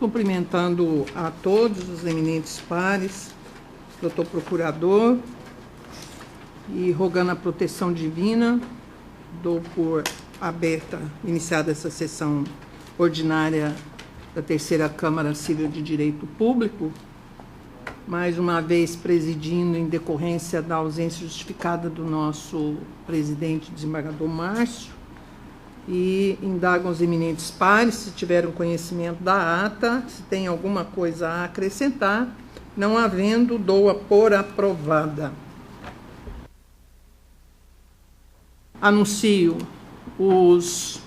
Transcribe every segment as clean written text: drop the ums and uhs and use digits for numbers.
cumprimentando a todos os eminentes pares, doutor procurador, e rogando a proteção divina, dou por iniciada essa sessão ordinária da Terceira Câmara Civil de Direito Público, mais uma vez presidindo em decorrência da ausência justificada do nosso presidente, desembargador Márcio, e indagam os eminentes pares, se tiveram conhecimento da ata, se tem alguma coisa a acrescentar, não havendo, dou-a por aprovada. Anuncio os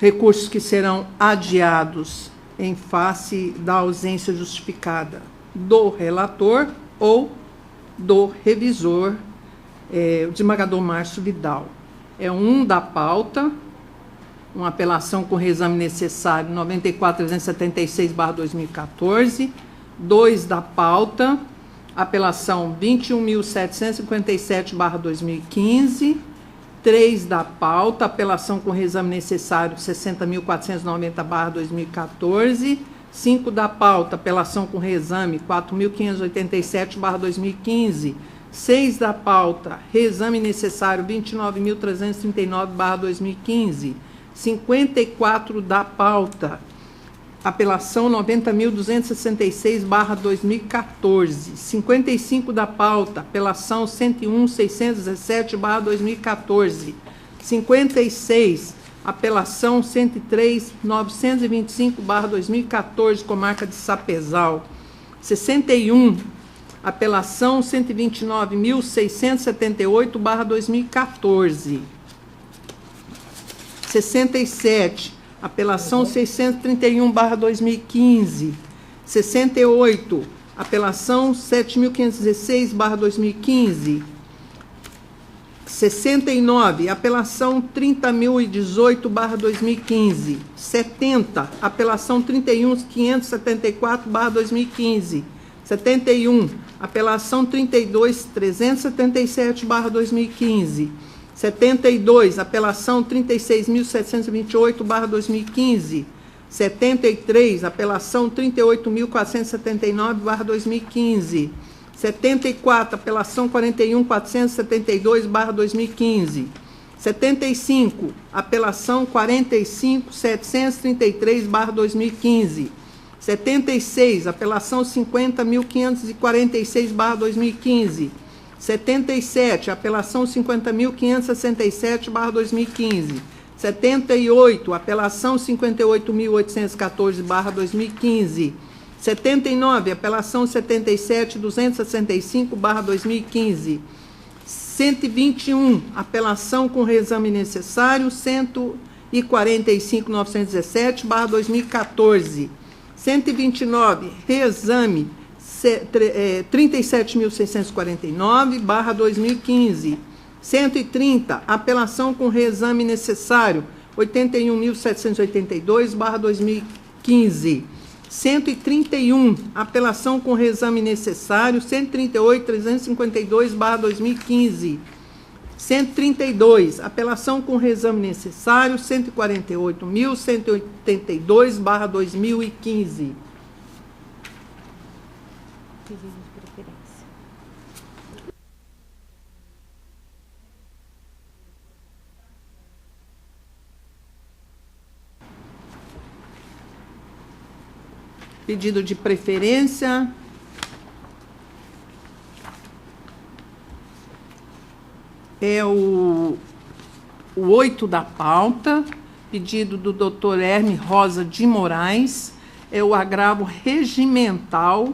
recursos que serão adiados em face da ausência justificada do relator ou do revisor, o desembargador Márcio Vidal. É um da pauta, uma apelação com reexame necessário 94.376/2014, 2 da pauta, apelação 21.757/2015, 3 da pauta, apelação com reexame necessário 60.490/2014, 5 da pauta, apelação com reexame 4.587/2015, 6 da pauta, reexame necessário 29.339/2015, 54 da pauta, apelação 90.266/2014, 55 da pauta, apelação 101.617/2014, 56, apelação 103.925/2014, comarca de Sapezal, 61, apelação 129.678/2014, 67, apelação 631/2015, 68, apelação 7.516/2015, 69, apelação 30.018/2015, 70, apelação 31.574/2015, 71, apelação 32.377/2015, 72, apelação 36.728/2015, 73, apelação 38.479/2015, 74, apelação 41.472/2015, 75, apelação 45.733/2015, 76, apelação 50.546/2015, 77, apelação 50.567/2015, 78, apelação 58.814/2015, 79, apelação 77.265/2015, 121, apelação com reexame necessário 145.917/2014, 129, reexame 37.649/2015, 130, apelação com reexame necessário 81.782/2015, 131, apelação com reexame necessário 138.352/2015, 132, apelação com reexame necessário 148.182/2015. Pedido de preferência. Pedido de preferência. É o 8 da pauta, pedido do Dr. Herme Rosa de Moraes, é o agravo regimental,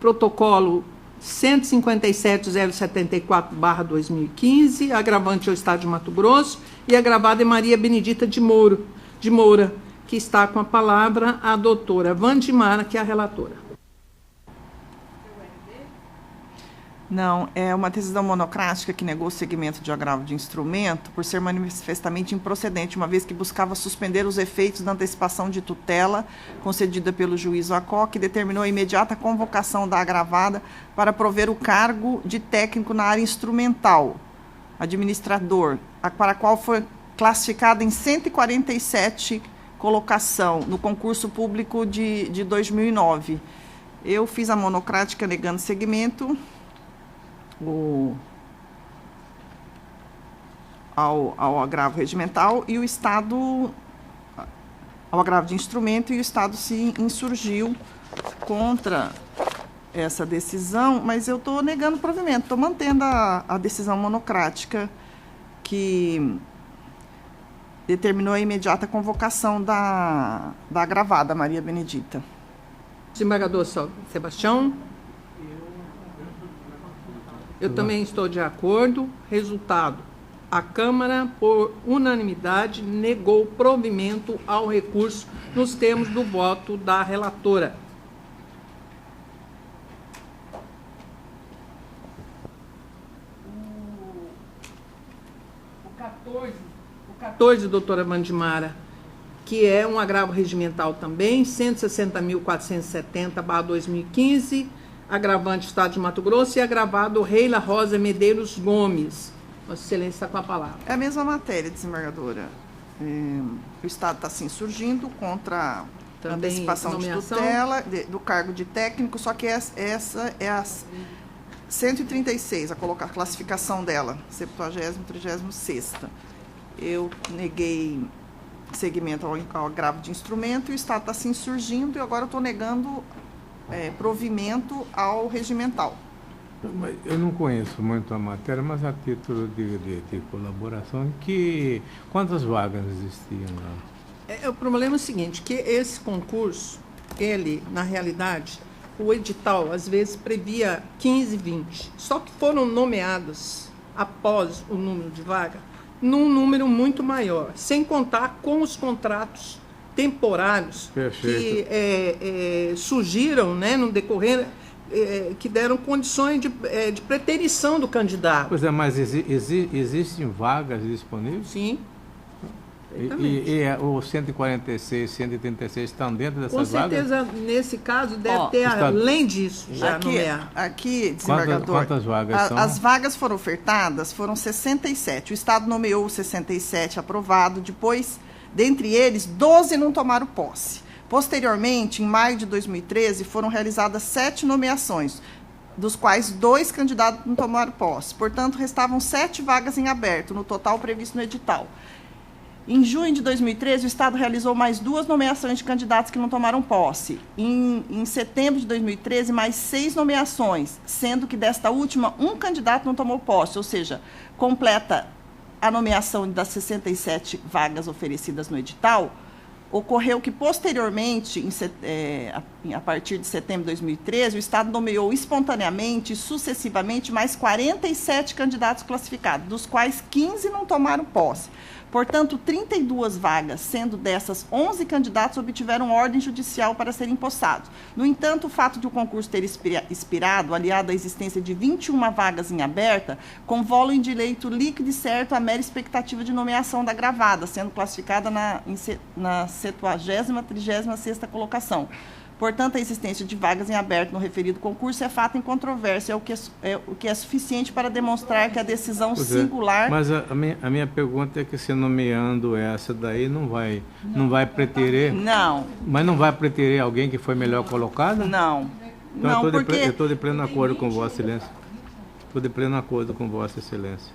protocolo 157.074/2015, agravante é o Estado de Mato Grosso, e agravada é Maria Benedita de Moura, que está com a palavra a doutora Vandimara, que é a relatora. Não, é uma decisão monocrática que negou o segmento de agravo de instrumento por ser manifestamente improcedente, uma vez que buscava suspender os efeitos da antecipação de tutela concedida pelo juiz Acó, que determinou a imediata convocação da agravada para prover o cargo de técnico na área instrumental, administrador, para a qual foi classificada em 147 colocação no concurso público de 2009. Eu fiz a monocrática negando segmento ao agravo regimental e o Estado, ao agravo de instrumento, e o Estado se insurgiu contra essa decisão, mas eu estou negando o provimento, estou mantendo a decisão monocrática que determinou a imediata convocação da agravada Maria Benedita. Desembargador Sebastião? Eu também estou de acordo. Resultado: a Câmara, por unanimidade, negou provimento ao recurso nos termos do voto da relatora. O 14, doutora Vandimara, que é um agravo regimental também, 160.470/2015, agravante Estado de Mato Grosso, e agravado Reila Rosa Medeiros Gomes. Vossa Excelência está com a palavra. É a mesma matéria, desembargadora. O Estado está se insurgindo contra a antecipação de tutela do cargo de técnico, só que essa é a 136, a classificação dela, 70ª, 36ª. Eu neguei segmento ao agravo de instrumento, e o Estado está se insurgindo, e agora eu estou negando provimento ao regimental. Eu não conheço muito a matéria, mas a título de colaboração, quantas vagas existiam lá? O problema é o seguinte, que esse concurso, ele, na realidade, o edital, às vezes, previa 15, 20. Só que foram nomeadas, após o número de vaga, num número muito maior, sem contar com os contratos temporários que surgiram, né, no decorrer, que deram condições de preterição do candidato. Pois é, mas existem vagas disponíveis? Sim. E os 146, 136 estão dentro dessas vagas? Com certeza, nesse caso, deve ter, além disso, já nomear. Aqui, desembargador, quantas vagas são? As vagas foram ofertadas, foram 67. O Estado nomeou 67 aprovado, depois, dentre eles, 12 não tomaram posse. Posteriormente, em maio de 2013, foram realizadas 7 nomeações, dos quais 2 candidatos não tomaram posse. Portanto, restavam 7 vagas em aberto, no total previsto no edital. Em junho de 2013, o Estado realizou mais 2 nomeações de candidatos que não tomaram posse. Em setembro de 2013, mais 6 nomeações, sendo que desta última, 1 candidato não tomou posse, ou seja, completa a nomeação das 67 vagas oferecidas no edital. Ocorreu que, posteriormente, a partir de setembro de 2013, o Estado nomeou espontaneamente e sucessivamente mais 47 candidatos classificados, dos quais 15 não tomaram posse. Portanto, 32 vagas, sendo dessas 11 candidatos, obtiveram ordem judicial para serem empossados. No entanto, o fato de o concurso ter expirado, aliado à existência de 21 vagas em aberta, convolve em direito líquido e certo a mera expectativa de nomeação da agravada, sendo classificada na 70ª, 36ª colocação. Portanto, a existência de vagas em aberto no referido concurso é fato em controvérsia, o que é suficiente para demonstrar que a decisão singular... Mas a minha pergunta é que, se nomeando essa daí, não vai preterer... Não. Mas não vai preterer alguém que foi melhor colocado? Não. Então, eu estou de pleno acordo com Vossa Excelência. Estou de pleno acordo com Vossa Excelência.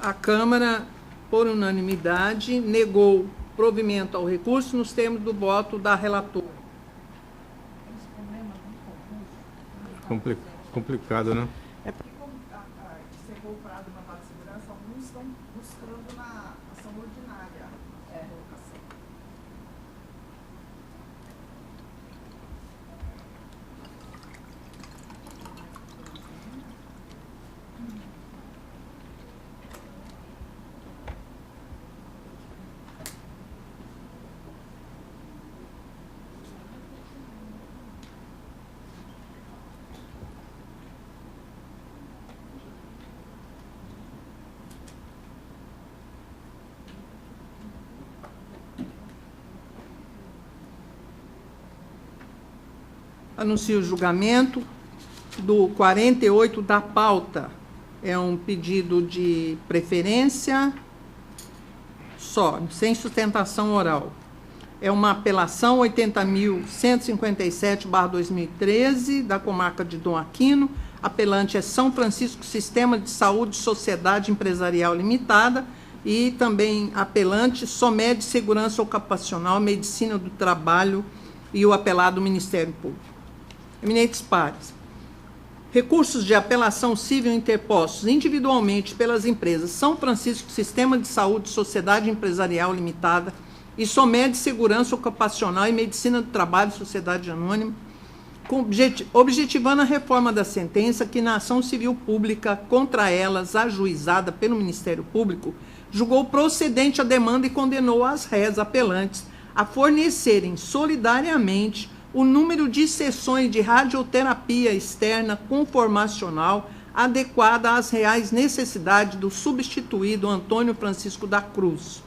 A Câmara, por unanimidade, negou provimento ao recurso nos termos do voto da relatora. Complicado, né? É porque, como chegou o prazo de mandado de segurança, alguns estão buscando na ação ordinária a colocação. Anuncio o julgamento do 48 da pauta. É um pedido de preferência só, sem sustentação oral. É uma apelação 80.157/2013, da comarca de Dom Aquino. Apelante é São Francisco Sistema de Saúde Sociedade Empresarial Limitada, e também apelante Somed Segurança Ocupacional, Medicina do Trabalho, e o apelado Ministério Público. Eminentes pares, recursos de apelação civil interpostos individualmente pelas empresas São Francisco Sistema de Saúde Sociedade Empresarial Limitada e Somed Segurança Ocupacional e Medicina do Trabalho Sociedade Anônima, objetivando a reforma da sentença que na ação civil pública contra elas, ajuizada pelo Ministério Público, julgou procedente a demanda e condenou as réis apelantes a fornecerem solidariamente o número de sessões de radioterapia externa conformacional adequada às reais necessidades do substituído Antônio Francisco da Cruz.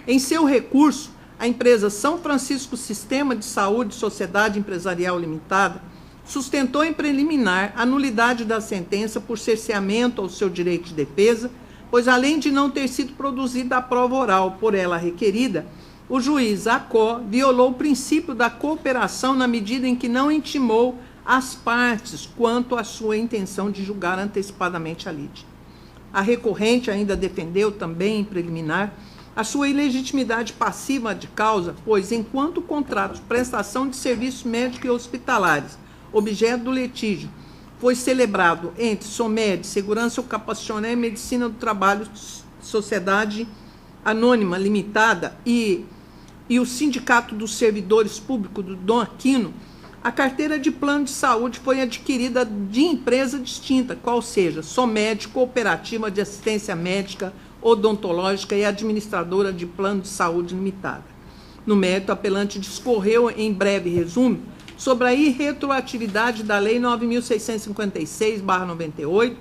Em seu recurso, a empresa São Francisco Sistema de Saúde Sociedade Empresarial Limitada sustentou em preliminar a nulidade da sentença por cerceamento ao seu direito de defesa, pois além de não ter sido produzida a prova oral por ela requerida, o juiz Acó violou o princípio da cooperação na medida em que não intimou as partes quanto à sua intenção de julgar antecipadamente a lide. A recorrente ainda defendeu também em preliminar a sua ilegitimidade passiva de causa, pois enquanto o contrato de prestação de serviços médicos e hospitalares, objeto do litígio, foi celebrado entre Somed, Segurança Ocupacional e Medicina do Trabalho, Sociedade Anônima Limitada e o Sindicato dos Servidores Públicos do Dom Aquino, a carteira de plano de saúde foi adquirida de empresa distinta, qual seja Somed, Cooperativa de Assistência Médica, Odontológica e Administradora de Plano de Saúde Limitada. No mérito, o apelante discorreu em breve resumo sobre a irretroatividade da Lei 9.656/98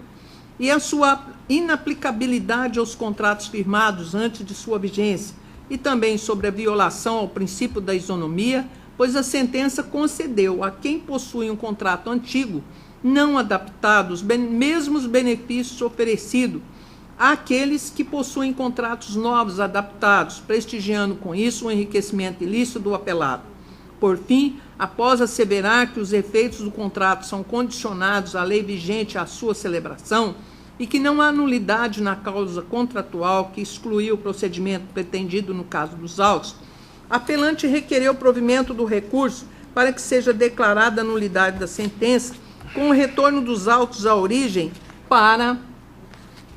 e a sua inaplicabilidade aos contratos firmados antes de sua vigência, e também sobre a violação ao princípio da isonomia, pois a sentença concedeu a quem possui um contrato antigo, não adaptado, os mesmos benefícios oferecidos àqueles que possuem contratos novos adaptados, prestigiando com isso o enriquecimento ilícito do apelado. Por fim, após asseverar que os efeitos do contrato são condicionados à lei vigente à sua celebração e que não há nulidade na causa contratual que excluiu o procedimento pretendido no caso dos autos, a apelante requereu o provimento do recurso para que seja declarada a nulidade da sentença com o retorno dos autos à origem para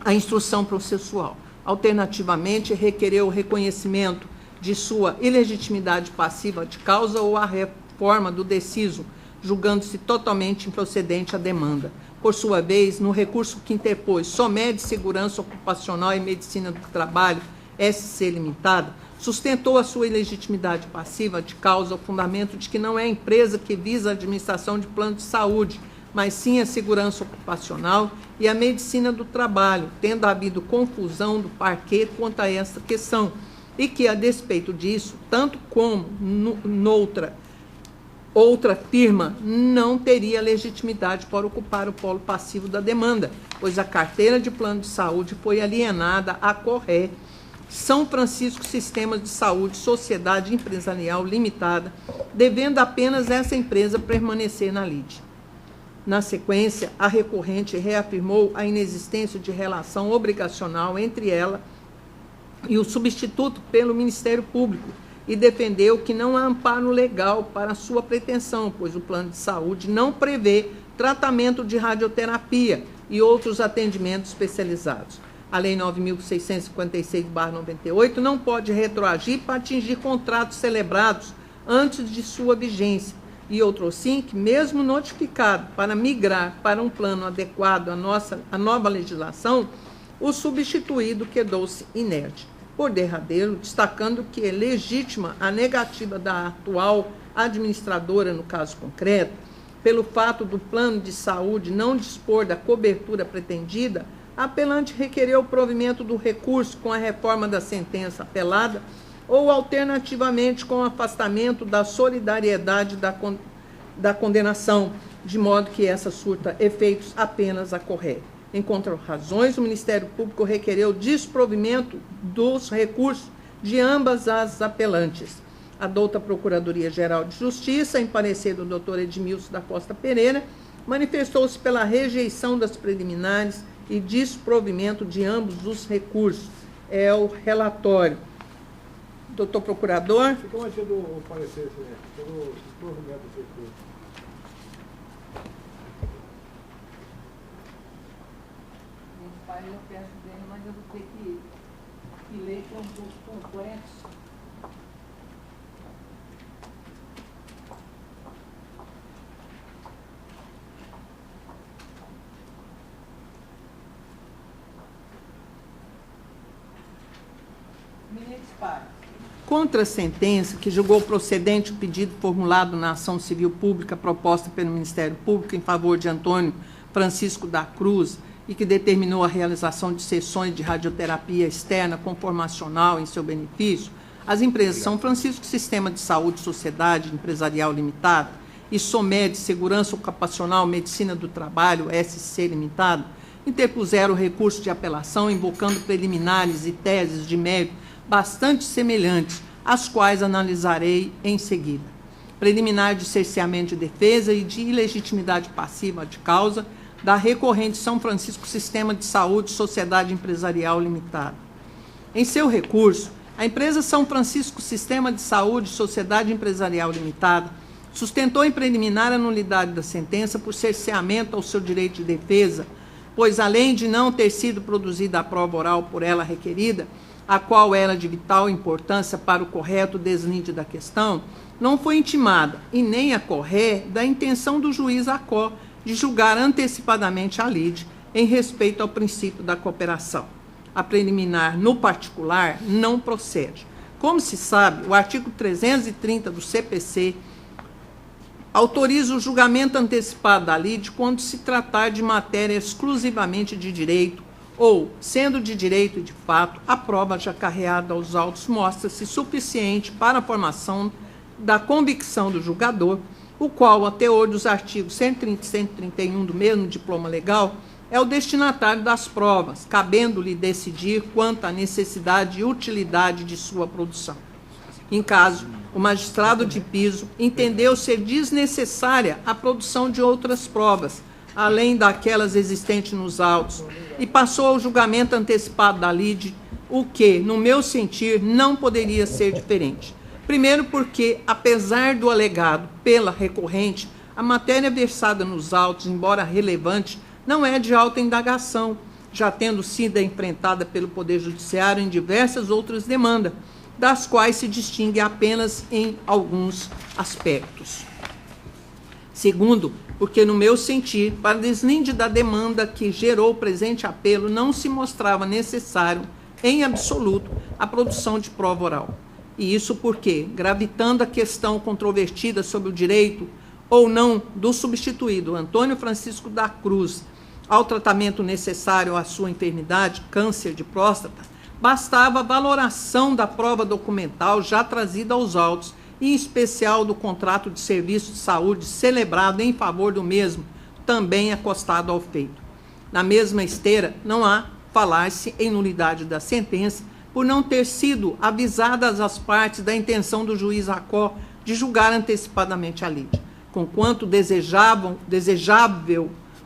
a instrução processual. Alternativamente, requereu o reconhecimento de sua ilegitimidade passiva de causa ou a reforma do deciso, julgando-se totalmente improcedente a demanda. Por sua vez, no recurso que interpôs Somed Segurança Ocupacional e Medicina do Trabalho, SC Limitada, sustentou a sua ilegitimidade passiva de causa ao fundamento de que não é a empresa que visa a administração de plano de saúde, mas sim a segurança ocupacional e a medicina do trabalho, tendo havido confusão do parquê quanto a esta questão, e que, a despeito disso, tanto como outra firma não teria legitimidade para ocupar o polo passivo da demanda, pois a carteira de plano de saúde foi alienada à Corré, São Francisco Sistemas de Saúde Sociedade Empresarial Limitada, devendo apenas essa empresa permanecer na lide. Na sequência, a recorrente reafirmou a inexistência de relação obrigacional entre ela e o substituto pelo Ministério Público e defendeu que não há amparo legal para sua pretensão, pois o plano de saúde não prevê tratamento de radioterapia e outros atendimentos especializados. A Lei 9.656/98 não pode retroagir para atingir contratos celebrados antes de sua vigência, e outro sim que, mesmo notificado para migrar para um plano adequado à nova legislação, o substituído quedou-se inerte. Por derradeiro, destacando que é legítima a negativa da atual administradora, no caso concreto, pelo fato do plano de saúde não dispor da cobertura pretendida, a apelante requereu o provimento do recurso com a reforma da sentença apelada ou, alternativamente, com o afastamento da solidariedade da condenação, de modo que essa surta efeitos apenas a correr. Em contrarrazões, o Ministério Público requereu desprovimento dos recursos de ambas as apelantes. A douta Procuradoria-Geral de Justiça, em parecer do Dr. Edmilson da Costa Pereira, manifestou-se pela rejeição das preliminares e desprovimento de ambos os recursos. É o relatório. Doutor Procurador. Fica mantido o parecer, pelo desprovimento do recurso. Eu peço dele, mas eu vou ter que ler, que é um pouco complexo. Contra a sentença que julgou procedente o pedido formulado na ação civil pública proposta pelo Ministério Público em favor de Antônio Francisco da Cruz e que determinou a realização de sessões de radioterapia externa conformacional em seu benefício, as empresas São Francisco Sistema de Saúde Sociedade Empresarial Limitada e Somed Segurança Ocupacional Medicina do Trabalho, SC Limitada, interpuseram recurso de apelação invocando preliminares e teses de mérito bastante semelhantes, as quais analisarei em seguida. Preliminar de cerceamento de defesa e de ilegitimidade passiva de causa da recorrente São Francisco Sistema de Saúde Sociedade Empresarial Limitada. Em seu recurso, a empresa São Francisco Sistema de Saúde Sociedade Empresarial Limitada sustentou em preliminar a nulidade da sentença por cerceamento ao seu direito de defesa, pois, além de não ter sido produzida a prova oral por ela requerida, a qual era de vital importância para o correto deslinde da questão, não foi intimada e nem acorré da intenção do juiz Acó de julgar antecipadamente a lide em respeito ao princípio da cooperação. A preliminar, no particular, não procede. Como se sabe, o artigo 330 do CPC autoriza o julgamento antecipado da lide quando se tratar de matéria exclusivamente de direito ou, sendo de direito e de fato, a prova já carreada aos autos mostra-se suficiente para a formação da convicção do julgador, o qual, a teor dos artigos 130 e 131 do mesmo diploma legal, é o destinatário das provas, cabendo-lhe decidir quanto à necessidade e utilidade de sua produção. Em caso, o magistrado de piso entendeu ser desnecessária a produção de outras provas, além daquelas existentes nos autos, e passou ao julgamento antecipado da lide, o que, no meu sentir, não poderia ser diferente. Primeiro porque, apesar do alegado pela recorrente, a matéria versada nos autos, embora relevante, não é de alta indagação, já tendo sido enfrentada pelo Poder Judiciário em diversas outras demandas, das quais se distingue apenas em alguns aspectos. Segundo, porque, no meu sentir, para deslinde da demanda que gerou o presente apelo, não se mostrava necessário, em absoluto, a produção de prova oral. E isso porque, gravitando a questão controvertida sobre o direito ou não do substituído Antônio Francisco da Cruz ao tratamento necessário à sua enfermidade, câncer de próstata, bastava a valoração da prova documental já trazida aos autos, em especial do contrato de serviço de saúde celebrado em favor do mesmo, também acostado ao feito. Na mesma esteira, não há falar-se em nulidade da sentença por não ter sido avisadas as partes da intenção do juiz Acó de julgar antecipadamente a lide. Conquanto desejável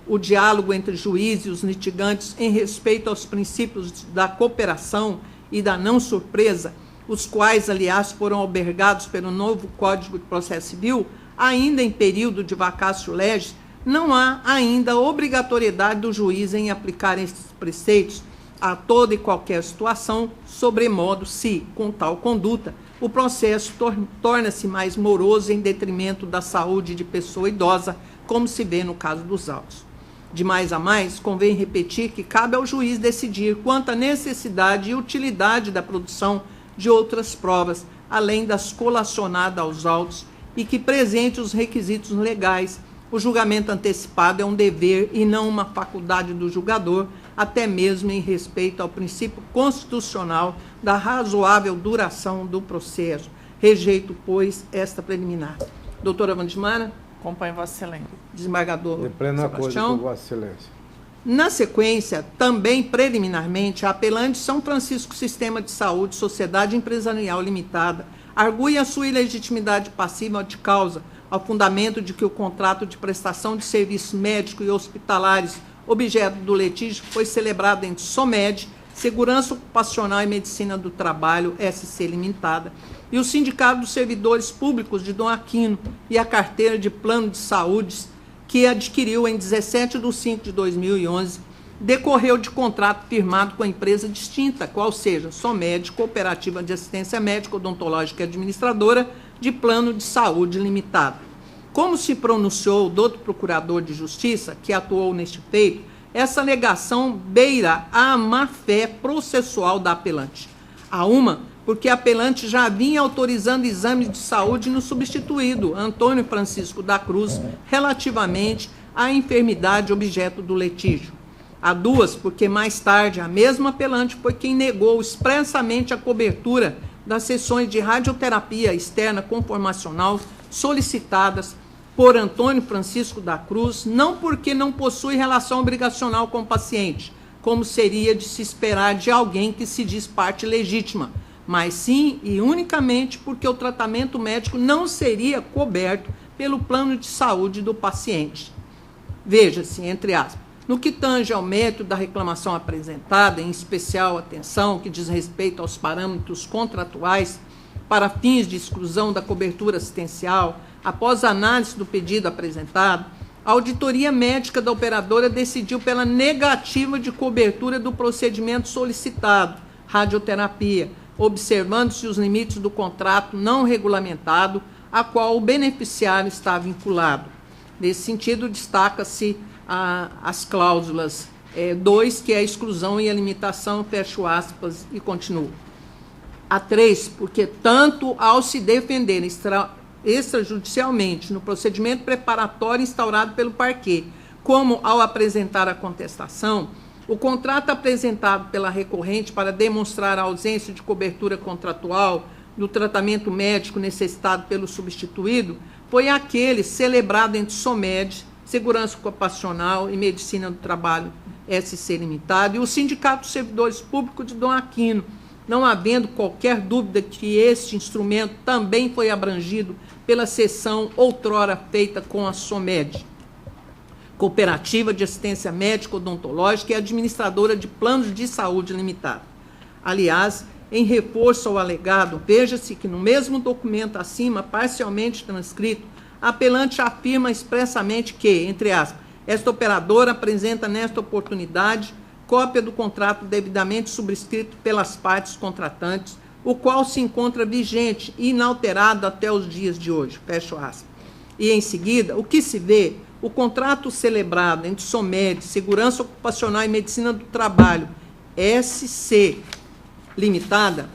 o diálogo entre juiz e os litigantes em respeito aos princípios da cooperação e da não surpresa, os quais, aliás, foram albergados pelo novo Código de Processo Civil, ainda em período de vacatio legis, não há ainda obrigatoriedade do juiz em aplicar esses preceitos a toda e qualquer situação, sobremodo se, com tal conduta, o processo torna-se mais moroso em detrimento da saúde de pessoa idosa, como se vê no caso dos autos. De mais a mais, convém repetir que cabe ao juiz decidir quanto à necessidade e utilidade da produção de outras provas, além das colacionadas aos autos, e que, presente os requisitos legais, o julgamento antecipado é um dever e não uma faculdade do julgador, até mesmo em respeito ao princípio constitucional da razoável duração do processo. Rejeito, pois, esta preliminar. Doutora Wandismara? Acompanho Vossa Excelência. Desembargador De pleno acordo Sebastião? com Vossa Excelência. Na sequência, também preliminarmente, a apelante São Francisco Sistema de Saúde Sociedade Empresarial Limitada argui a sua ilegitimidade passiva de causa ao fundamento de que o contrato de prestação de serviços médicos e hospitalares objeto do litígio foi celebrado entre SOMED, Segurança Ocupacional e Medicina do Trabalho, SC Limitada, e o Sindicato dos Servidores Públicos de Dom Aquino e a carteira de plano de saúde que adquiriu em 17 de 5 de 2011, decorreu de contrato firmado com a empresa distinta, qual seja SOMED, Cooperativa de Assistência Médica Odontológica e Administradora de Plano de Saúde Limitada. Como se pronunciou o doutor Procurador de Justiça, que atuou neste feito, essa alegação beira a má-fé processual da apelante. A uma, porque a apelante já vinha autorizando exames de saúde no substituído, Antônio Francisco da Cruz, relativamente à enfermidade objeto do litígio. A duas, porque mais tarde a mesma apelante foi quem negou expressamente a cobertura das sessões de radioterapia externa conformacional solicitadas por Antônio Francisco da Cruz, não porque não possui relação obrigacional com o paciente, como seria de se esperar de alguém que se diz parte legítima, mas sim e unicamente porque o tratamento médico não seria coberto pelo plano de saúde do paciente. Veja-se, entre aspas, no que tange ao mérito da reclamação apresentada, em especial atenção que diz respeito aos parâmetros contratuais para fins de exclusão da cobertura assistencial, após a análise do pedido apresentado, a auditoria médica da operadora decidiu pela negativa de cobertura do procedimento solicitado, radioterapia, observando-se os limites do contrato não regulamentado, a qual o beneficiário está vinculado. Nesse sentido, destaca-se as cláusulas 2, que é a exclusão e a limitação, fecho aspas, e continuo. A 3, porque tanto ao se defender extrajudicialmente no procedimento preparatório instaurado pelo parquê, como ao apresentar a contestação, o contrato apresentado pela recorrente para demonstrar a ausência de cobertura contratual do tratamento médico necessitado pelo substituído foi aquele celebrado entre SOMED, Segurança Ocupacional e Medicina do Trabalho, SC Limitada, e o Sindicato dos Servidores Públicos de Dom Aquino, não havendo qualquer dúvida que este instrumento também foi abrangido pela cessão outrora feita com a SOMED, Cooperativa de Assistência Médica Odontológica e Administradora de Planos de Saúde Limitada. Aliás, em reforço ao alegado, veja-se que no mesmo documento acima, parcialmente transcrito, a apelante afirma expressamente que, entre aspas, esta operadora apresenta nesta oportunidade cópia do contrato devidamente subscrito pelas partes contratantes, o qual se encontra vigente e inalterado até os dias de hoje, fecho aspas. E, em seguida, o que se vê, o contrato celebrado entre SOMED, Segurança Ocupacional e Medicina do Trabalho, SC Limitada,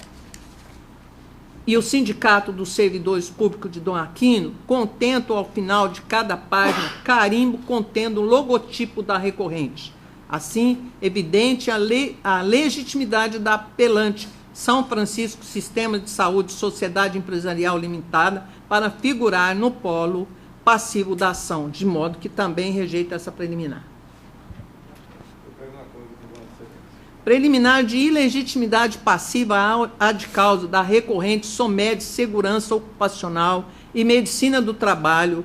e o Sindicato dos Servidores Públicos de Dom Aquino, contento ao final de cada página, carimbo contendo o logotipo da recorrente. Assim, evidente a legitimidade da apelante São Francisco Sistema de Saúde Sociedade Empresarial Limitada para figurar no polo passivo da ação, de modo que também rejeita essa preliminar. Preliminar de ilegitimidade passiva à de causa da recorrente SOMED Segurança Ocupacional e Medicina do Trabalho,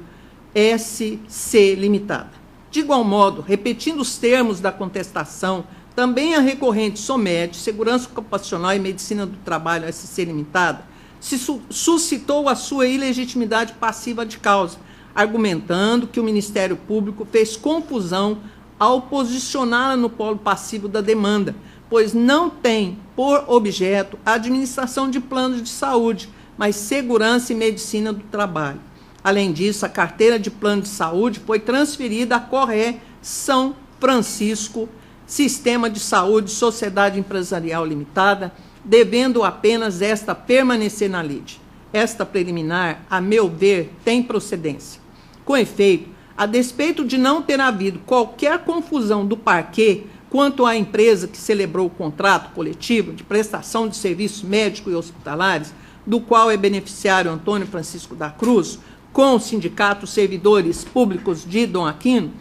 SC Limitada. De igual modo, repetindo os termos da contestação, também a recorrente SOMED, Segurança Ocupacional e Medicina do Trabalho, SC Limitada, se suscitou a sua ilegitimidade passiva de causa, argumentando que o Ministério Público fez confusão ao posicioná-la no polo passivo da demanda, pois não tem por objeto a administração de planos de saúde, mas segurança e medicina do trabalho. Além disso, a carteira de plano de saúde foi transferida à Corré São Francisco Sistema de Saúde Sociedade Empresarial Limitada, devendo apenas esta permanecer na lide. Esta preliminar, a meu ver, tem procedência. Com efeito, a despeito de não ter havido qualquer confusão do parquê quanto à empresa que celebrou o contrato coletivo de prestação de serviços médicos e hospitalares, do qual é beneficiário Antônio Francisco da Cruz, com o Sindicato Servidores Públicos de Dom Aquino,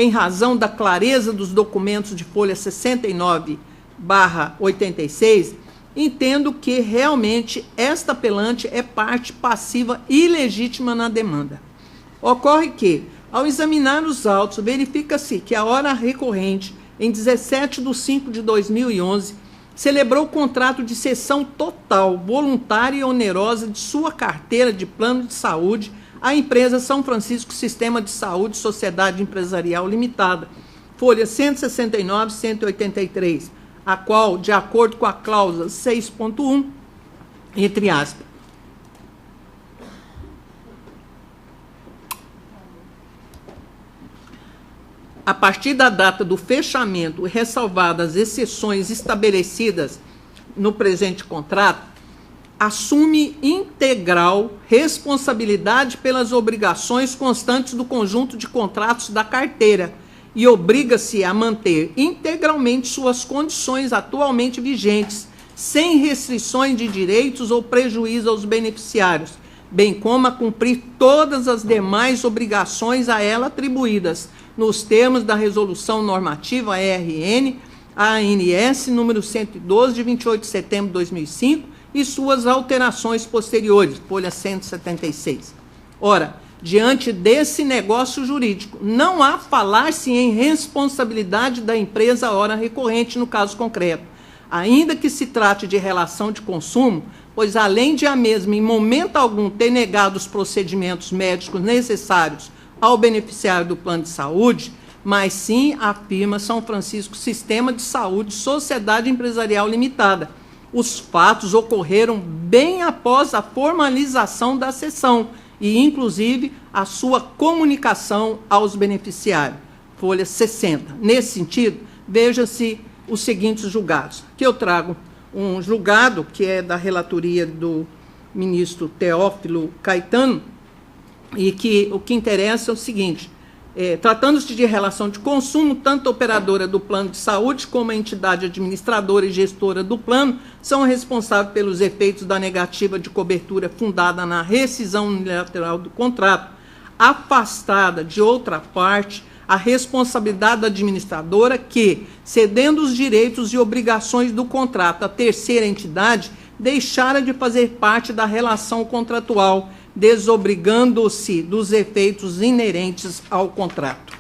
em razão da clareza dos documentos de folha 69/86, entendo que realmente esta apelante é parte passiva ilegítima na demanda. Ocorre que, ao examinar os autos, verifica-se que a hora recorrente, em 17/5/2011, celebrou o contrato de cessão total, voluntária e onerosa de sua carteira de plano de saúde à empresa São Francisco Sistema de Saúde Sociedade Empresarial Limitada, folha 169 e 183, a qual, de acordo com a cláusula 6.1, entre aspas, a partir da data do fechamento, ressalvadas as exceções estabelecidas no presente contrato, assume integral responsabilidade pelas obrigações constantes do conjunto de contratos da carteira e obriga-se a manter integralmente suas condições atualmente vigentes, sem restrições de direitos ou prejuízo aos beneficiários, bem como a cumprir todas as demais obrigações a ela atribuídas, nos termos da Resolução Normativa ANS número 112, de 28 de setembro de 2005, e suas alterações posteriores, folha 176. Ora, diante desse negócio jurídico, não há falar-se em responsabilidade da empresa hora recorrente no caso concreto, ainda que se trate de relação de consumo, pois além de a mesma em momento algum ter negado os procedimentos médicos necessários ao beneficiário do plano de saúde, mas sim afirma São Francisco Sistema de Saúde Sociedade Empresarial Limitada. Os fatos ocorreram bem após a formalização da cessão e, inclusive, a sua comunicação aos beneficiários. Folha 60. Nesse sentido, veja-se os seguintes julgados. Aqui eu trago um julgado que é da relatoria do ministro Teófilo Caetano, e que o que interessa é o seguinte: tratando-se de relação de consumo, tanto a operadora do plano de saúde como a entidade administradora e gestora do plano são responsáveis pelos efeitos da negativa de cobertura fundada na rescisão unilateral do contrato, afastada de outra parte a responsabilidade da administradora que, cedendo os direitos e obrigações do contrato à terceira entidade, deixara de fazer parte da relação contratual, desobrigando-se dos efeitos inerentes ao contrato.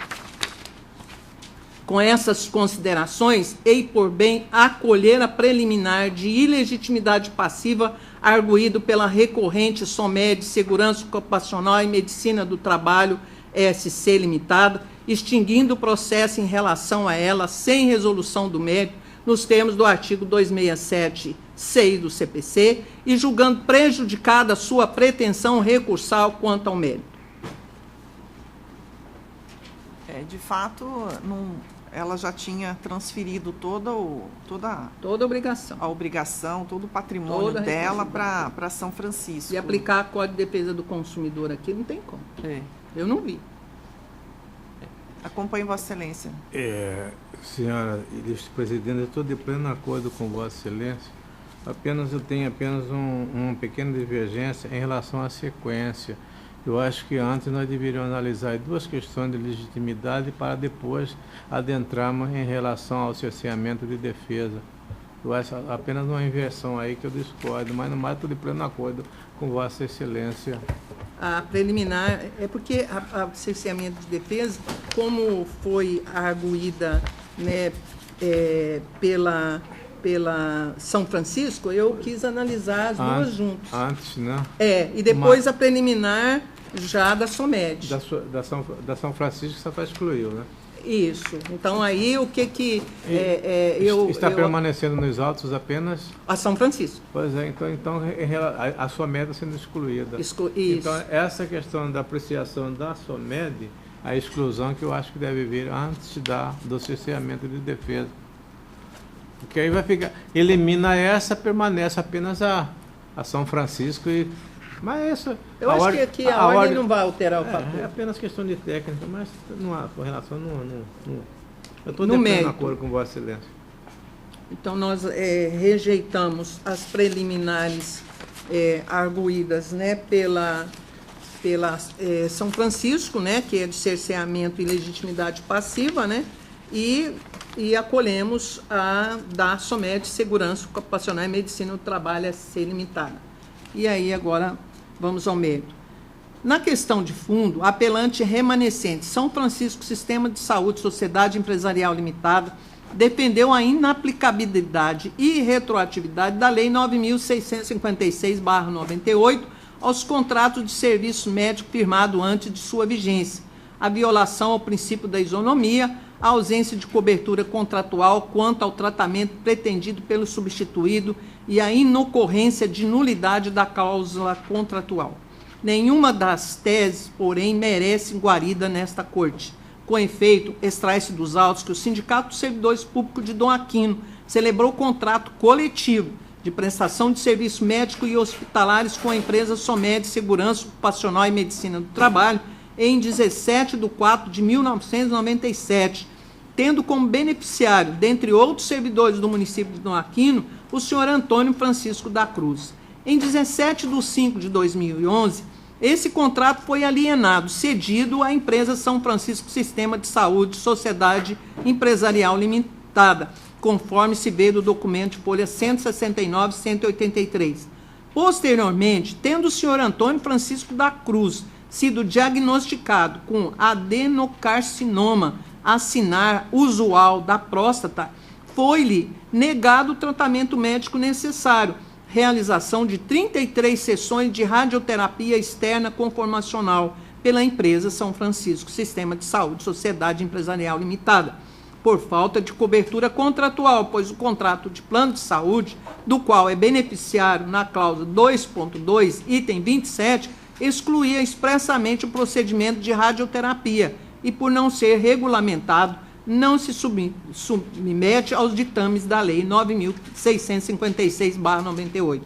Com essas considerações, hei por bem acolher a preliminar de ilegitimidade passiva arguído pela recorrente SOMED Segurança Ocupacional e Medicina do Trabalho, SC Limitada, extinguindo o processo em relação a ela sem resolução do mérito, nos termos do artigo 267-6 do CPC, e julgando prejudicada a sua pretensão recursal quanto ao mérito. De fato, ela já tinha transferido toda a obrigação, todo o patrimônio dela para São Francisco. E aplicar a Código de Defesa do Consumidor aqui não tem como. Eu não vi. Acompanhe Vossa Excelência. Senhora Ilustre Presidente, eu estou de pleno acordo com Vossa Excelência. Eu tenho uma pequena divergência em relação à sequência. Eu acho que antes nós deveríamos analisar duas questões de legitimidade para depois adentrarmos em relação ao cerceamento de defesa. Eu acho apenas uma inversão aí que eu discordo, mas no mais estou de pleno acordo com Vossa Excelência. A preliminar é porque a cerceamento de defesa, como foi arguída, né, pela São Francisco, eu quis analisar as duas juntas. Antes, né? E depois a preliminar já da SOMED. Da São Francisco você está excluiu, né? Isso. Então, aí, o que está permanecendo nos autos apenas? A São Francisco. Pois é, então a SOMED sendo excluída. Isso. Então, essa questão da apreciação da SOMED, a exclusão que eu acho que deve vir antes do cerceamento de defesa. Porque aí vai ficar, elimina essa, permanece apenas a São Francisco e... Mas isso... Eu acho que aqui a ordem não vai alterar o fator. É apenas questão de técnica, mas não há relação, eu estou de pleno acordo com Vossa Excelência. Então, nós rejeitamos as preliminares arguídas, né, pela São Francisco, né, que é de cerceamento e legitimidade passiva, né, e acolhemos a da SOMED, Segurança Ocupacional e Medicina do Trabalho SC Limitada. E aí agora vamos ao mérito. Na questão de fundo, apelante remanescente São Francisco Sistema de Saúde Sociedade Empresarial Limitada defendeu a inaplicabilidade e retroatividade da Lei 9.656/98 aos contratos de serviço médico firmado antes de sua vigência, a violação ao princípio da isonomia, a ausência de cobertura contratual quanto ao tratamento pretendido pelo substituído e a inocorrência de nulidade da cláusula contratual. Nenhuma das teses, porém, merece guarida nesta corte. Com efeito, extrai-se dos autos que o Sindicato dos Servidores Públicos de Dom Aquino celebrou contrato coletivo de prestação de serviços médicos e hospitalares com a empresa SOMED Segurança Ocupacional e Medicina do Trabalho em 17/4/1997, tendo como beneficiário, dentre outros servidores do município de Dom Aquino, o senhor Antônio Francisco da Cruz. Em 17/5/2011, esse contrato foi alienado, cedido à empresa São Francisco Sistema de Saúde Sociedade Empresarial Limitada, conforme se vê do documento de folha 169 e 183. Posteriormente, tendo o senhor Antônio Francisco da Cruz sido diagnosticado com adenocarcinoma acinar usual da próstata, foi-lhe negado o tratamento médico necessário, realização de 33 sessões de radioterapia externa conformacional pela empresa São Francisco Sistema de Saúde Sociedade Empresarial Limitada, por falta de cobertura contratual, pois o contrato de plano de saúde, do qual é beneficiário na cláusula 2.2, item 27, excluía expressamente o procedimento de radioterapia e, por não ser regulamentado, não se submete aos ditames da Lei 9.656/98.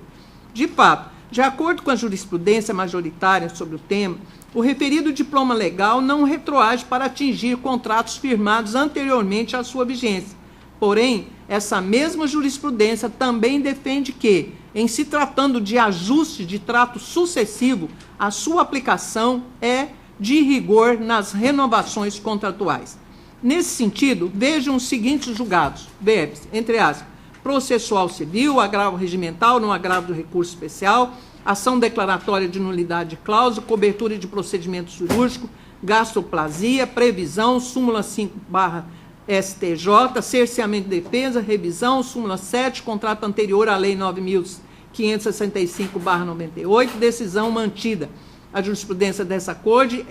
De fato, de acordo com a jurisprudência majoritária sobre o tema, o referido diploma legal não retroage para atingir contratos firmados anteriormente à sua vigência. Porém, essa mesma jurisprudência também defende que, em se tratando de ajuste de trato sucessivo, a sua aplicação é de rigor nas renovações contratuais. Nesse sentido, vejam os seguintes julgados, verbos, entre aspas, processual civil, agravo regimental, não agravo do recurso especial, ação declaratória de nulidade de cláusula, cobertura de procedimento cirúrgico, gastroplasia, previsão, súmula 5/STJ, cerceamento de defesa, revisão, súmula 7, contrato anterior à Lei 9.565/98, decisão mantida. A jurisprudência dessa corte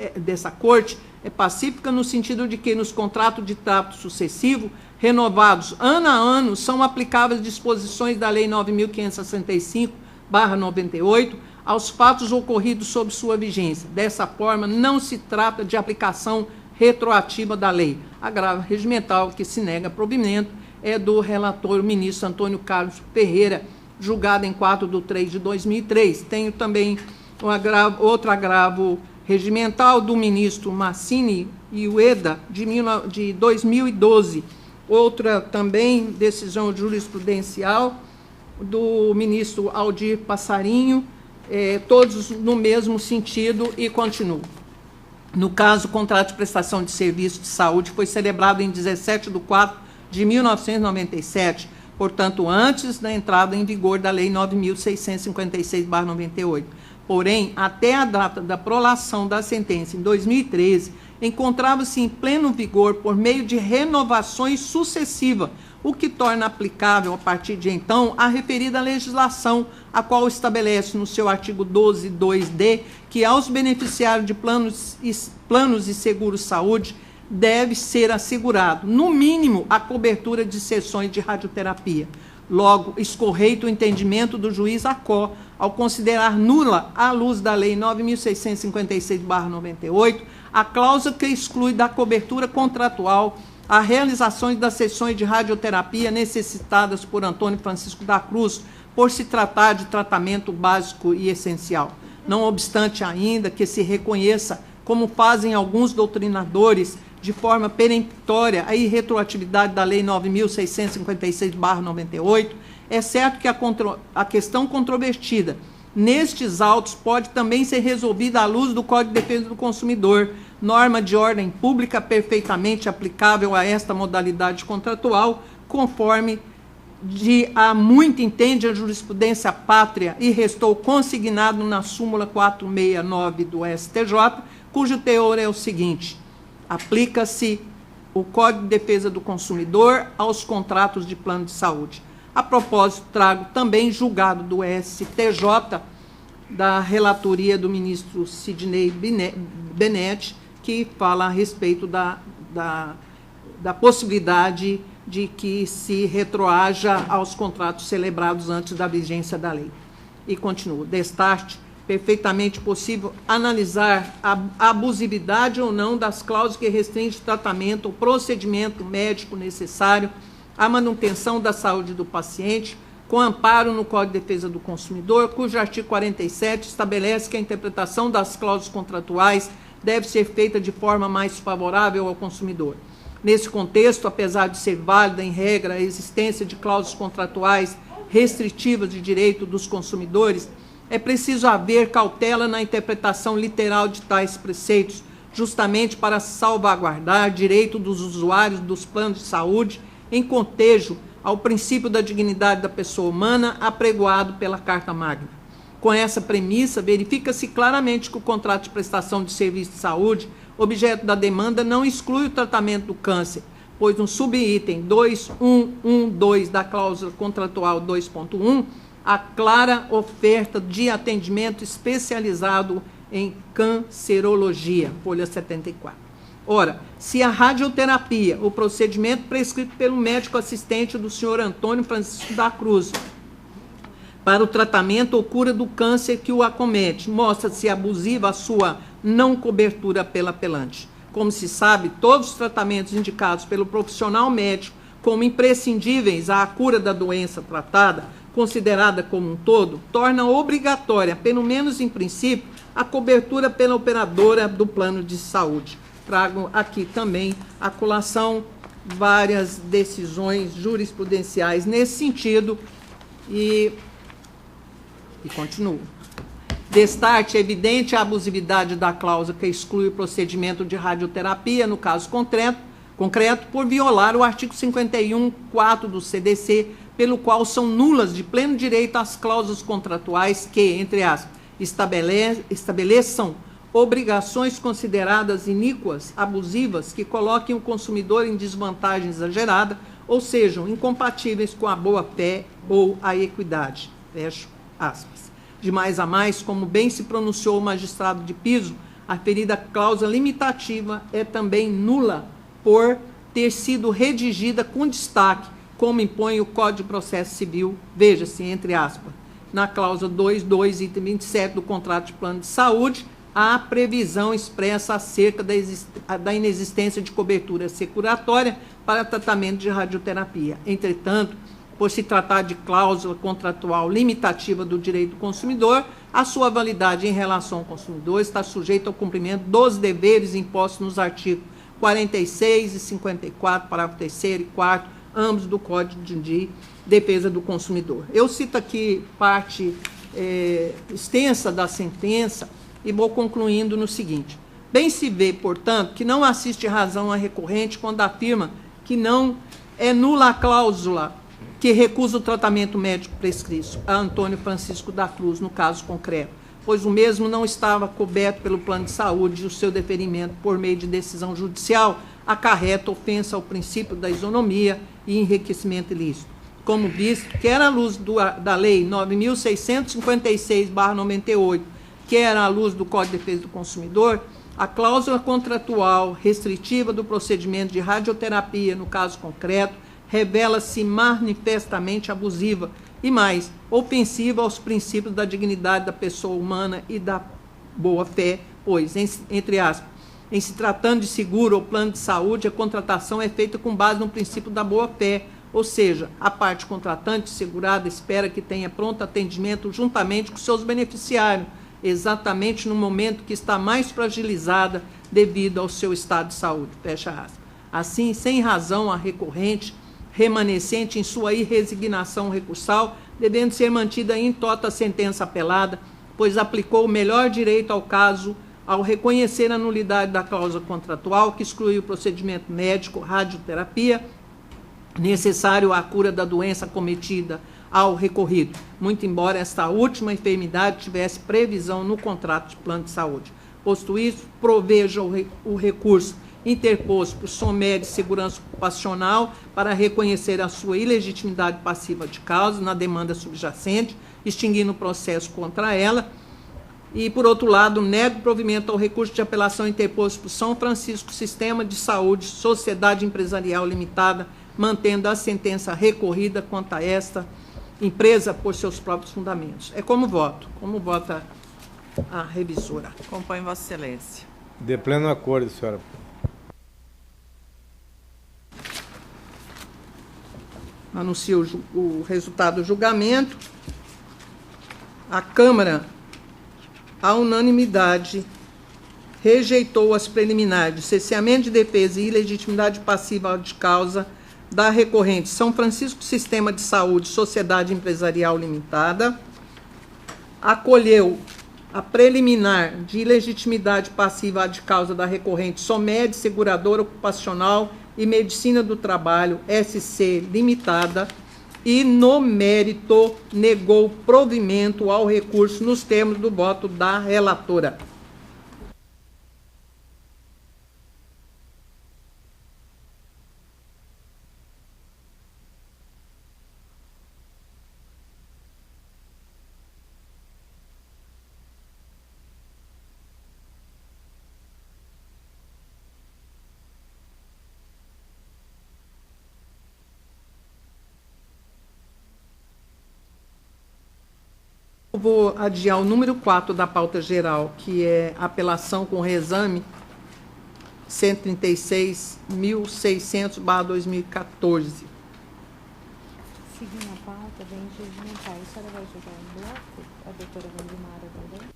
é pacífica no sentido de que nos contratos de trato sucessivo, renovados ano a ano, são aplicáveis disposições da Lei 9.565/98 aos fatos ocorridos sob sua vigência. Dessa forma, não se trata de aplicação retroativa da lei. Agravo regimental que se nega provimento é do relator ministro Antônio Carlos Ferreira, julgado em 4/3/2003. Tenho também outro agravo regimental do ministro Massini e Ueda, de 2012. Outra também decisão jurisprudencial do ministro Aldir Passarinho, todos no mesmo sentido e continuo. No caso, o contrato de prestação de serviço de saúde foi celebrado em 17/4/1997, portanto, antes da entrada em vigor da Lei 9.656/98. Porém, até a data da prolação da sentença, em 2013, encontrava-se em pleno vigor por meio de renovações sucessivas, o que torna aplicável, a partir de então, a referida legislação, a qual estabelece no seu artigo 12.2d que aos beneficiários de planos e seguros-saúde deve ser assegurado, no mínimo, a cobertura de sessões de radioterapia. Logo, escorreito o entendimento do juiz Acó, ao considerar nula, à luz da Lei 9.656/98, a cláusula que exclui da cobertura contratual a realização das sessões de radioterapia necessitadas por Antônio Francisco da Cruz, por se tratar de tratamento básico e essencial. Não obstante ainda que se reconheça, como fazem alguns doutrinadores, de forma peremptória a irretroatividade da Lei 9.656/98, é certo que a questão controvertida nestes autos pode também ser resolvida à luz do Código de Defesa do Consumidor, norma de ordem pública perfeitamente aplicável a esta modalidade contratual, conforme há muito entende a jurisprudência pátria e restou consignado na súmula 469 do STJ, cujo teor é o seguinte: aplica-se o Código de Defesa do Consumidor aos contratos de plano de saúde. A propósito, trago também julgado do STJ, da relatoria do ministro Sidney Benetti, que fala a respeito da possibilidade de que se retroaja aos contratos celebrados antes da vigência da lei. E continuo. Destarte, perfeitamente possível analisar a abusividade ou não das cláusulas que restringem o tratamento ou procedimento médico necessário à manutenção da saúde do paciente, com amparo no Código de Defesa do Consumidor, cujo artigo 47 estabelece que a interpretação das cláusulas contratuais deve ser feita de forma mais favorável ao consumidor. Nesse contexto, apesar de ser válida em regra a existência de cláusulas contratuais restritivas de direito dos consumidores, é preciso haver cautela na interpretação literal de tais preceitos, justamente para salvaguardar direito dos usuários dos planos de saúde em contejo ao princípio da dignidade da pessoa humana apregoado pela Carta Magna. Com essa premissa, verifica-se claramente que o contrato de prestação de serviço de saúde, objeto da demanda, não exclui o tratamento do câncer, pois no subitem 2.1.1.2 da cláusula contratual 2.1, a clara oferta de atendimento especializado em cancerologia, folha 74. Ora, se a radioterapia, o procedimento prescrito pelo médico assistente do senhor Antônio Francisco da Cruz, para o tratamento ou cura do câncer que o acomete, mostra-se abusiva a sua não cobertura pela apelante. Como se sabe, todos os tratamentos indicados pelo profissional médico como imprescindíveis à cura da doença tratada, considerada como um todo, torna obrigatória, pelo menos em princípio, a cobertura pela operadora do plano de saúde. Trago aqui também a colação várias decisões jurisprudenciais nesse sentido e continuo. Destarte, é evidente a abusividade da cláusula que exclui o procedimento de radioterapia, no caso concreto, por violar o artigo 51.4 do CDC, pelo qual são nulas de pleno direito as cláusulas contratuais que, entre aspas, estabeleçam obrigações consideradas iníquas, abusivas, que coloquem o consumidor em desvantagem exagerada, ou sejam incompatíveis com a boa-fé ou a equidade. Fecho aspas. De mais a mais, como bem se pronunciou o magistrado de piso, a referida cláusula limitativa é também nula por ter sido redigida com destaque, como impõe o Código de Processo Civil, veja-se, entre aspas, na cláusula 2.2, item 27 do contrato de plano de saúde, há previsão expressa acerca da inexistência de cobertura securatória para tratamento de radioterapia. Entretanto, por se tratar de cláusula contratual limitativa do direito do consumidor, a sua validade em relação ao consumidor está sujeita ao cumprimento dos deveres impostos nos artigos 46 e 54, parágrafo 3º e 4º, ambos do Código de Defesa do Consumidor. Eu cito aqui parte extensa da sentença e vou concluindo no seguinte. Bem se vê, portanto, que não assiste razão a recorrente quando afirma que não é nula a cláusula que recusa o tratamento médico prescrito a Antônio Francisco da Cruz, no caso concreto, pois o mesmo não estava coberto pelo plano de saúde e o seu deferimento por meio de decisão judicial acarreta ofensa ao princípio da isonomia e enriquecimento ilícito. Como visto, quer à luz da Lei 9.656/98, quer à luz do Código de Defesa do Consumidor, a cláusula contratual restritiva do procedimento de radioterapia, no caso concreto, revela-se manifestamente abusiva e, mais, ofensiva aos princípios da dignidade da pessoa humana e da boa-fé, pois, entre aspas, em se tratando de seguro ou plano de saúde, a contratação é feita com base no princípio da boa-fé, ou seja, a parte contratante segurada espera que tenha pronto atendimento juntamente com seus beneficiários, exatamente no momento que está mais fragilizada devido ao seu estado de saúde. Fecha aspas. Assim, sem razão, a recorrente, remanescente em sua irresignação recursal, devendo ser mantida in toto a sentença apelada, pois aplicou o melhor direito ao caso ao reconhecer a nulidade da cláusula contratual que exclui o procedimento médico, radioterapia, necessário à cura da doença cometida ao recorrido, muito embora esta última enfermidade tivesse previsão no contrato de plano de saúde. Posto isso, proveja o recurso interposto por SOMED Segurança Ocupacional para reconhecer a sua ilegitimidade passiva de causa na demanda subjacente, extinguindo o processo contra ela. E, por outro lado, nego provimento ao recurso de apelação interposto por São Francisco Sistema de Saúde, Sociedade Empresarial Limitada, mantendo a sentença recorrida quanto a esta empresa por seus próprios fundamentos. É como voto. Como vota a revisora? Acompanho Vossa Excelência. De pleno acordo, senhora. Anuncio o resultado do julgamento. A Câmara, à unanimidade, rejeitou as preliminares de cesseamento de defesa e ilegitimidade passiva de causa da recorrente São Francisco Sistema de Saúde, Sociedade Empresarial Limitada, acolheu a preliminar de ilegitimidade passiva de causa da recorrente SOMED, Seguradora Ocupacional e Medicina do Trabalho, SC Limitada, e, no mérito, negou provimento ao recurso nos termos do voto da relatora. Vou adiar o número 4 da pauta geral, que é apelação com reexame 136.600/2014. Seguindo a pauta, vem regimentar. A senhora vai julgar em bloco? A doutora Vandimara também?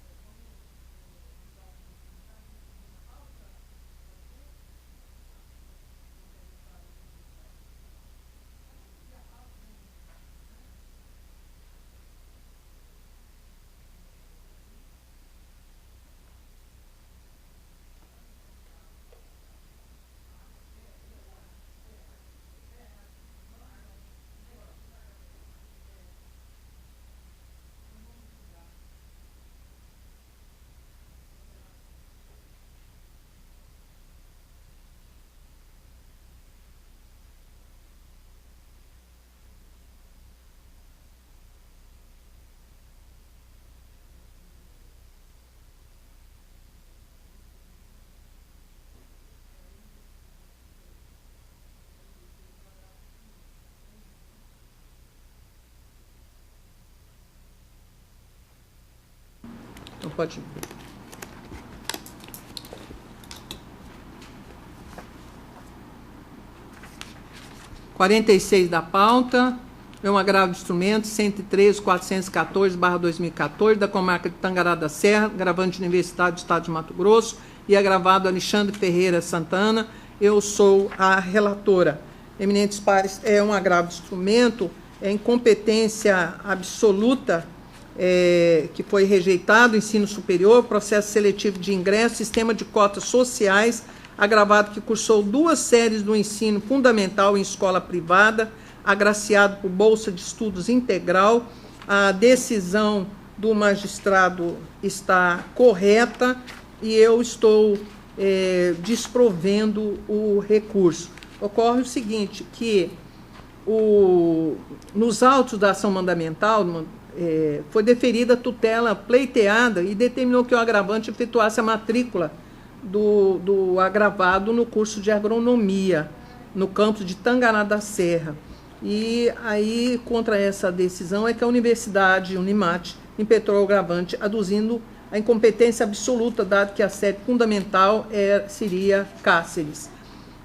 Então, pode ir. (46) da pauta, é um agravo de instrumento 113.414/2014 da comarca de Tangará da Serra, agravante Universidade do Estado de Mato Grosso e agravado Alexandre Ferreira Santana. Eu sou a relatora. Eminentes pares, é um agravo de instrumento, é incompetência absoluta, que foi rejeitado, ensino superior, processo seletivo de ingresso, sistema de cotas sociais, agravado que cursou 2 séries do ensino fundamental em escola privada, agraciado por bolsa de estudos integral. A decisão do magistrado está correta e eu estou desprovendo o recurso. Ocorre o seguinte, que nos autos da ação mandamental, foi deferida a tutela pleiteada e determinou que o agravante efetuasse a matrícula do agravado no curso de agronomia, no campus de Tangará da Serra. E aí, contra essa decisão, é que a Universidade Unimate impetrou o agravante, aduzindo a incompetência absoluta, dado que a sede fundamental seria Cáceres.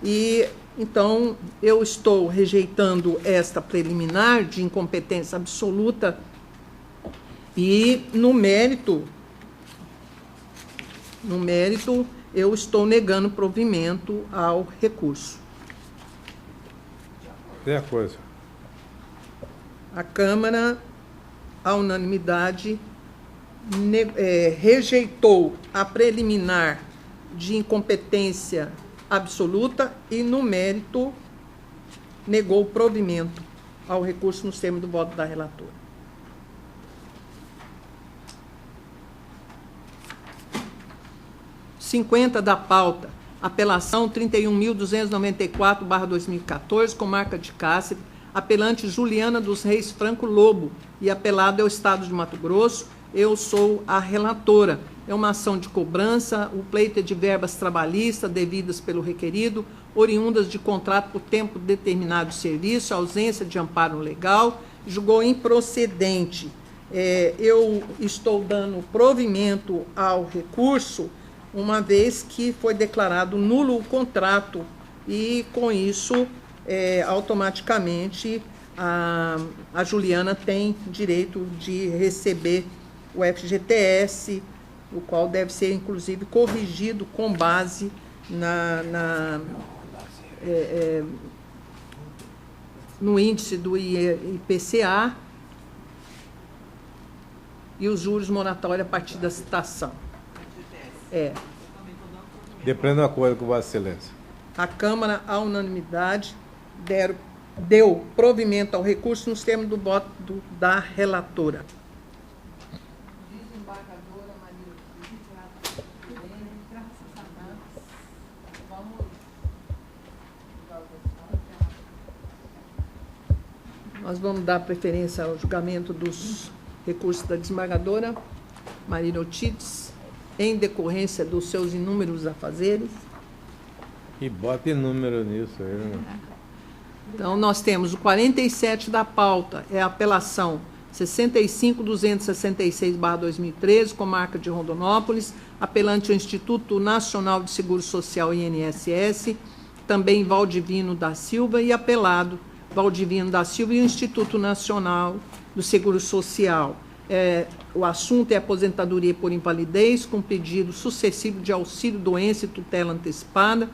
E, então, eu estou rejeitando esta preliminar de incompetência absoluta e, no mérito, eu estou negando provimento ao recurso. De acordo. A Câmara à unanimidade, rejeitou a preliminar de incompetência absoluta e, no mérito, negou o provimento ao recurso nos termos do voto da relatora. Da pauta, apelação 31.294/2014, com marca de cárcere, apelante Juliana dos Reis Franco Lobo, e apelado é o Estado de Mato Grosso. Eu sou a relatora. É uma ação de cobrança, o pleito é de verbas trabalhistas devidas pelo requerido, oriundas de contrato por tempo determinado de serviço, ausência de amparo legal, julgou improcedente. Eu estou dando provimento ao recurso, uma vez que foi declarado nulo o contrato, e, com isso, automaticamente, a Juliana tem direito de receber o FGTS, o qual deve ser, inclusive, corrigido com base no índice do IPCA e os juros moratórios a partir da citação. De pleno acordo com Vossa Excelência. A Câmara, à unanimidade, deu provimento ao recurso nos termos do voto da relatora. Desembargadora Maria Nós vamos dar preferência ao julgamento dos recursos da desembargadora Maria Otites, em decorrência dos seus inúmeros afazeres. E bote número nisso aí, né? Então, nós temos o 47 da pauta, é a apelação 65.266/2013, com marca de Rondonópolis, apelante ao Instituto Nacional de Seguro Social, INSS, também Valdivino da Silva, e apelado Valdivino da Silva e o Instituto Nacional do Seguro Social. O assunto é aposentadoria por invalidez, com pedido sucessivo de auxílio-doença e tutela antecipada,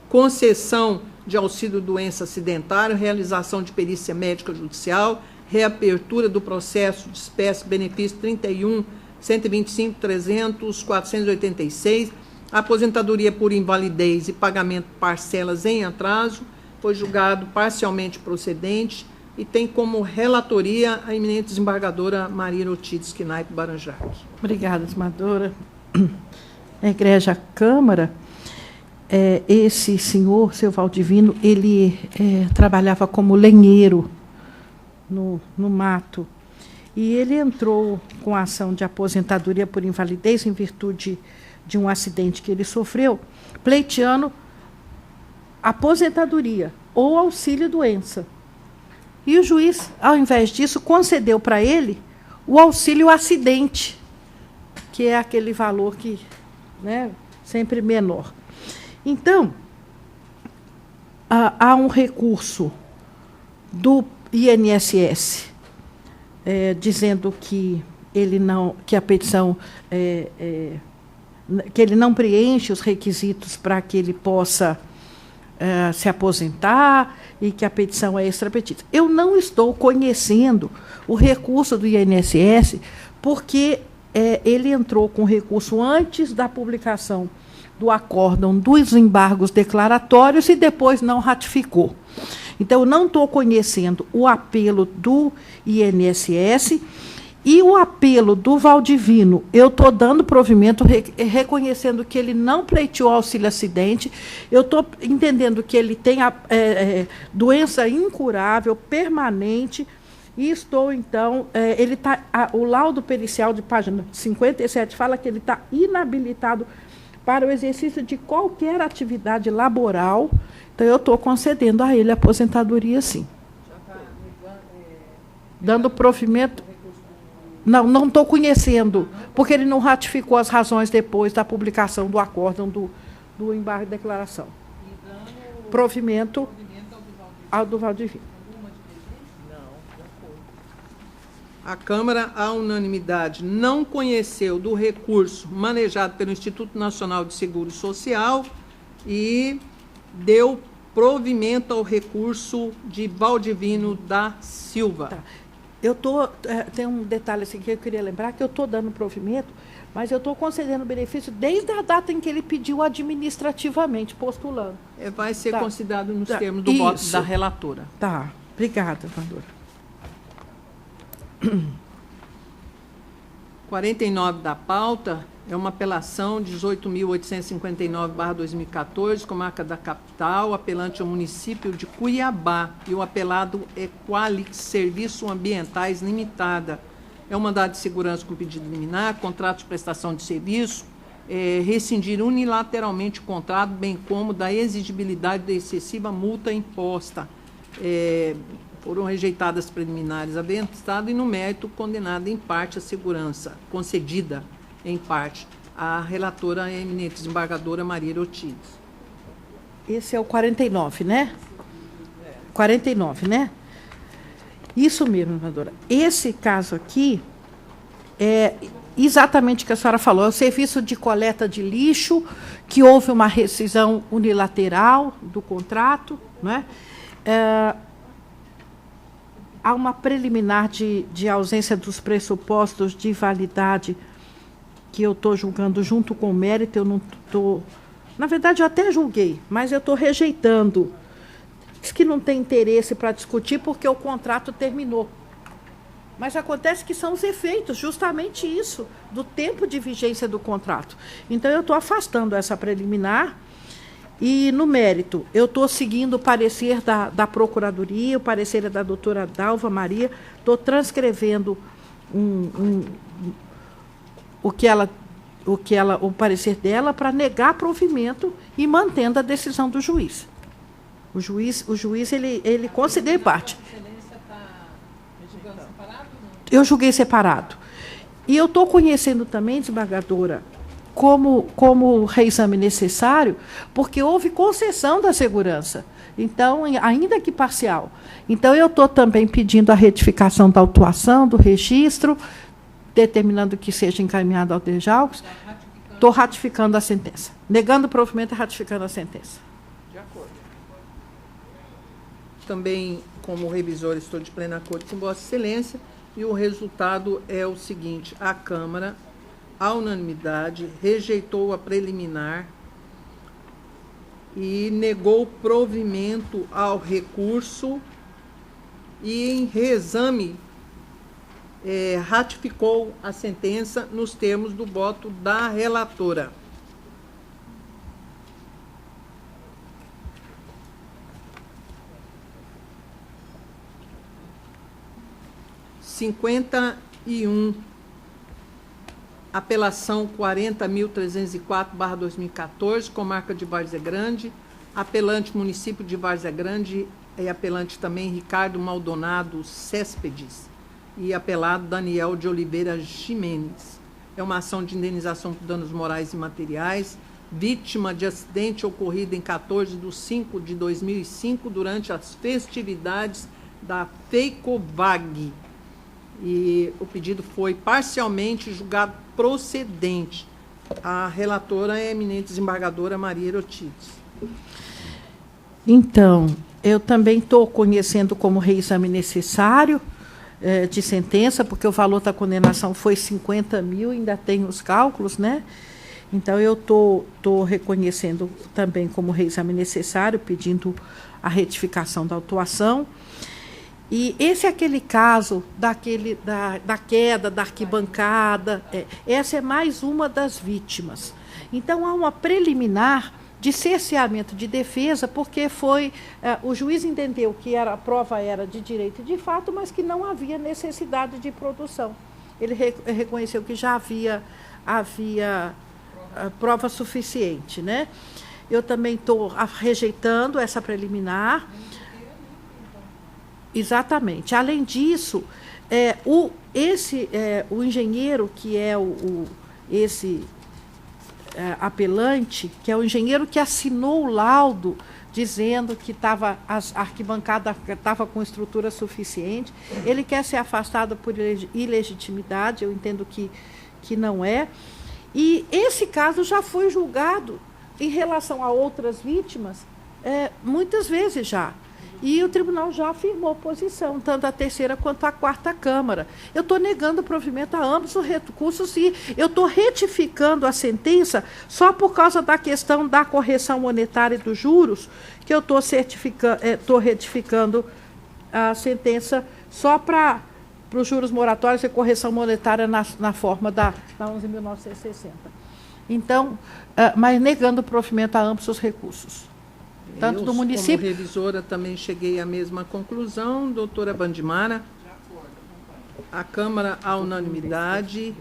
concessão de auxílio-doença acidentário, realização de perícia médica judicial, reapertura do processo de espécie benefício 31.125.300.486, aposentadoria por invalidez e pagamento de parcelas em atraso, foi julgado parcialmente procedente e tem como relatoria a eminente desembargadora Maria Otites Knaip Baranjak. Obrigada, desembargadora. Egrégia Câmara, esse senhor, seu Valdivino, ele trabalhava como lenheiro no mato, e ele entrou com a ação de aposentadoria por invalidez em virtude de um acidente que ele sofreu, pleiteando aposentadoria ou auxílio-doença. E o juiz, ao invés disso, concedeu para ele o auxílio-acidente, que é aquele valor que, né, sempre menor. Então, há um recurso do INSS dizendo que a petição que ele não preenche os requisitos para que ele possa se aposentar e que a petição é extrapetita. Eu não estou conhecendo o recurso do INSS porque ele entrou com recurso antes da publicação do acórdão dos embargos declaratórios e depois não ratificou. Então, eu não estou conhecendo o apelo do INSS e o apelo do Valdivino. Eu estou dando provimento, reconhecendo que ele não pleiteou auxílio-acidente. Eu estou entendendo que ele tem doença incurável, permanente, e estou, então, o laudo pericial de página 57 fala que ele está inabilitado para o exercício de qualquer atividade laboral. Então, eu estou concedendo a ele a aposentadoria, sim. Dando provimento. Não estou conhecendo, porque ele não ratificou as razões depois da publicação do acórdão do embargo de declaração. Provimento ao do Valdivino. A Câmara, à unanimidade, não conheceu do recurso manejado pelo Instituto Nacional de Seguro Social e deu provimento ao recurso de Valdivino da Silva. Tá. Tem um detalhe assim que eu queria lembrar, que eu estou dando provimento, mas eu estou concedendo benefício desde a data em que ele pediu administrativamente, postulando. Vai ser Tá. considerado nos Tá. termos do voto Isso. da relatora. Tá, obrigada, Vandora. 49 da pauta é uma apelação 18.859/2014, comarca da capital, apelante ao município de Cuiabá, e o apelado é Qualix Serviços Ambientais Limitada. É um mandado de segurança com pedido liminar, contrato de prestação de serviço, rescindir unilateralmente o contrato, bem como da exigibilidade da excessiva multa imposta. Foram rejeitadas preliminares aventado e, no mérito, condenada em parte a segurança, concedida em parte à relatora eminente desembargadora Maria Ortiz. Esse é o 49, né? 49, né? Isso mesmo, Vandora. Esse caso aqui é exatamente o que a senhora falou. É o serviço de coleta de lixo, que houve uma rescisão unilateral do contrato, né? Há uma preliminar de ausência dos pressupostos de validade que eu estou julgando junto com o mérito. Eu não estou... Na verdade, eu até julguei, mas eu estou rejeitando. Diz que não tem interesse para discutir porque o contrato terminou. Mas acontece que são os efeitos, justamente isso, do tempo de vigência do contrato. Então, eu estou afastando essa preliminar. E, no mérito, eu estou seguindo o parecer da Procuradoria, o parecer é da doutora Dalva Maria, estou transcrevendo o parecer dela para negar provimento e mantendo a decisão do juiz. O juiz ele considera parte. Eu julguei separado. E eu estou conhecendo também, desembargadora, como reexame necessário, porque houve concessão da segurança, então, ainda que parcial. Então, eu estou também pedindo a retificação da autuação, do registro, determinando que seja encaminhado ao DEJAUCS. Estou ratificando a sentença. Negando o provimento e ratificando a sentença. De acordo. Também, como revisor, estou de pleno acordo com Vossa Excelência, e o resultado é o seguinte: a Câmara, à unanimidade, rejeitou a preliminar e negou provimento ao recurso e, em reexame, ratificou a sentença nos termos do voto da relatora. Apelação 40.304/2014, comarca de Várzea Grande, apelante município de Várzea Grande, e apelante também Ricardo Maldonado Céspedes, e apelado Daniel de Oliveira Ximenes. É uma ação de indenização por danos morais e materiais, vítima de acidente ocorrido em 14/5/2005, durante as festividades da FEICOVAG. E o pedido foi parcialmente julgado procedente. A relatora é a eminente desembargadora Maria Ortiz. Então, eu também estou conhecendo como reexame necessário de sentença, porque o valor da condenação foi 50 mil, ainda tem os cálculos, né? Então, eu estou reconhecendo também como reexame necessário, pedindo a retificação da autuação. E esse é aquele caso da queda da arquibancada. Essa é mais uma das vítimas. Então, há uma preliminar de cerceamento de defesa, porque o juiz entendeu que a prova era de direito e de fato, mas que não havia necessidade de produção. Ele reconheceu que já havia prova suficiente, né? Eu também estou rejeitando essa preliminar. Exatamente. Além disso, o engenheiro que é esse apelante, que é o engenheiro que assinou o laudo dizendo que a arquibancada estava com estrutura suficiente, ele quer ser afastado por ilegitimidade, eu entendo que não é. E esse caso já foi julgado em relação a outras vítimas muitas vezes já. E o tribunal já afirmou posição, tanto a terceira quanto a quarta Câmara. Eu estou negando o provimento a ambos os recursos e eu estou retificando a sentença só por causa da questão da correção monetária dos juros, que eu estou retificando a sentença só para os juros moratórios e correção monetária na forma da 11.960. Então, mas negando o provimento a ambos os recursos. Tanto do município. Como revisora, também cheguei à mesma conclusão, doutora Bandimara. A Câmara, à unanimidade,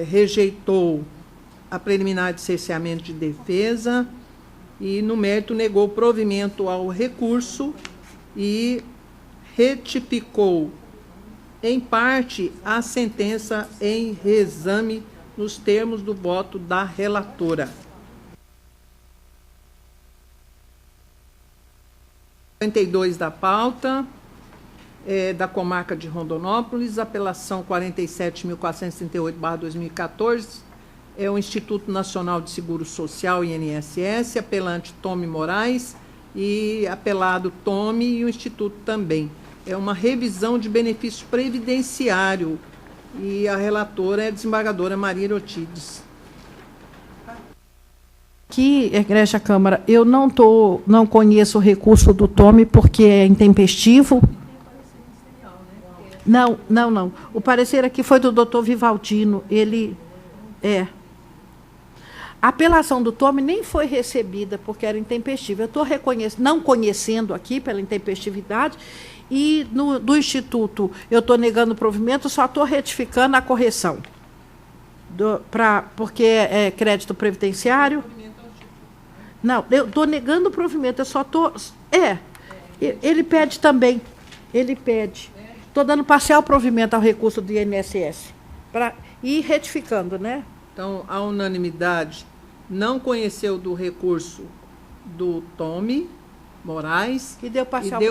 rejeitou a preliminar de cerceamento de defesa e, no mérito, negou provimento ao recurso e retificou, em parte, a sentença em reexame nos termos do voto da relatora. 52 da pauta, da comarca de Rondonópolis, apelação 47.438/2014, é o Instituto Nacional de Seguro Social, INSS, apelante Tome Moraes e apelado Tome e o Instituto também. É uma revisão de benefício previdenciário e a relatora é a desembargadora Maria Erotides. Aqui, Egregia Câmara, eu não conheço o recurso do Tome porque é intempestivo. Não. O parecer aqui foi do doutor Vivaldino. A apelação do Tome nem foi recebida porque era intempestiva. Eu estou não conhecendo aqui pela intempestividade e do Instituto eu estou negando o provimento, só estou retificando a correção. Porque é crédito previdenciário. Não, eu estou negando o provimento, eu só estou... Ele pede também. Ele pede. Estou dando parcial provimento ao recurso do INSS. E retificando, né? Então, a unanimidade não conheceu do recurso do Tome Moraes E deu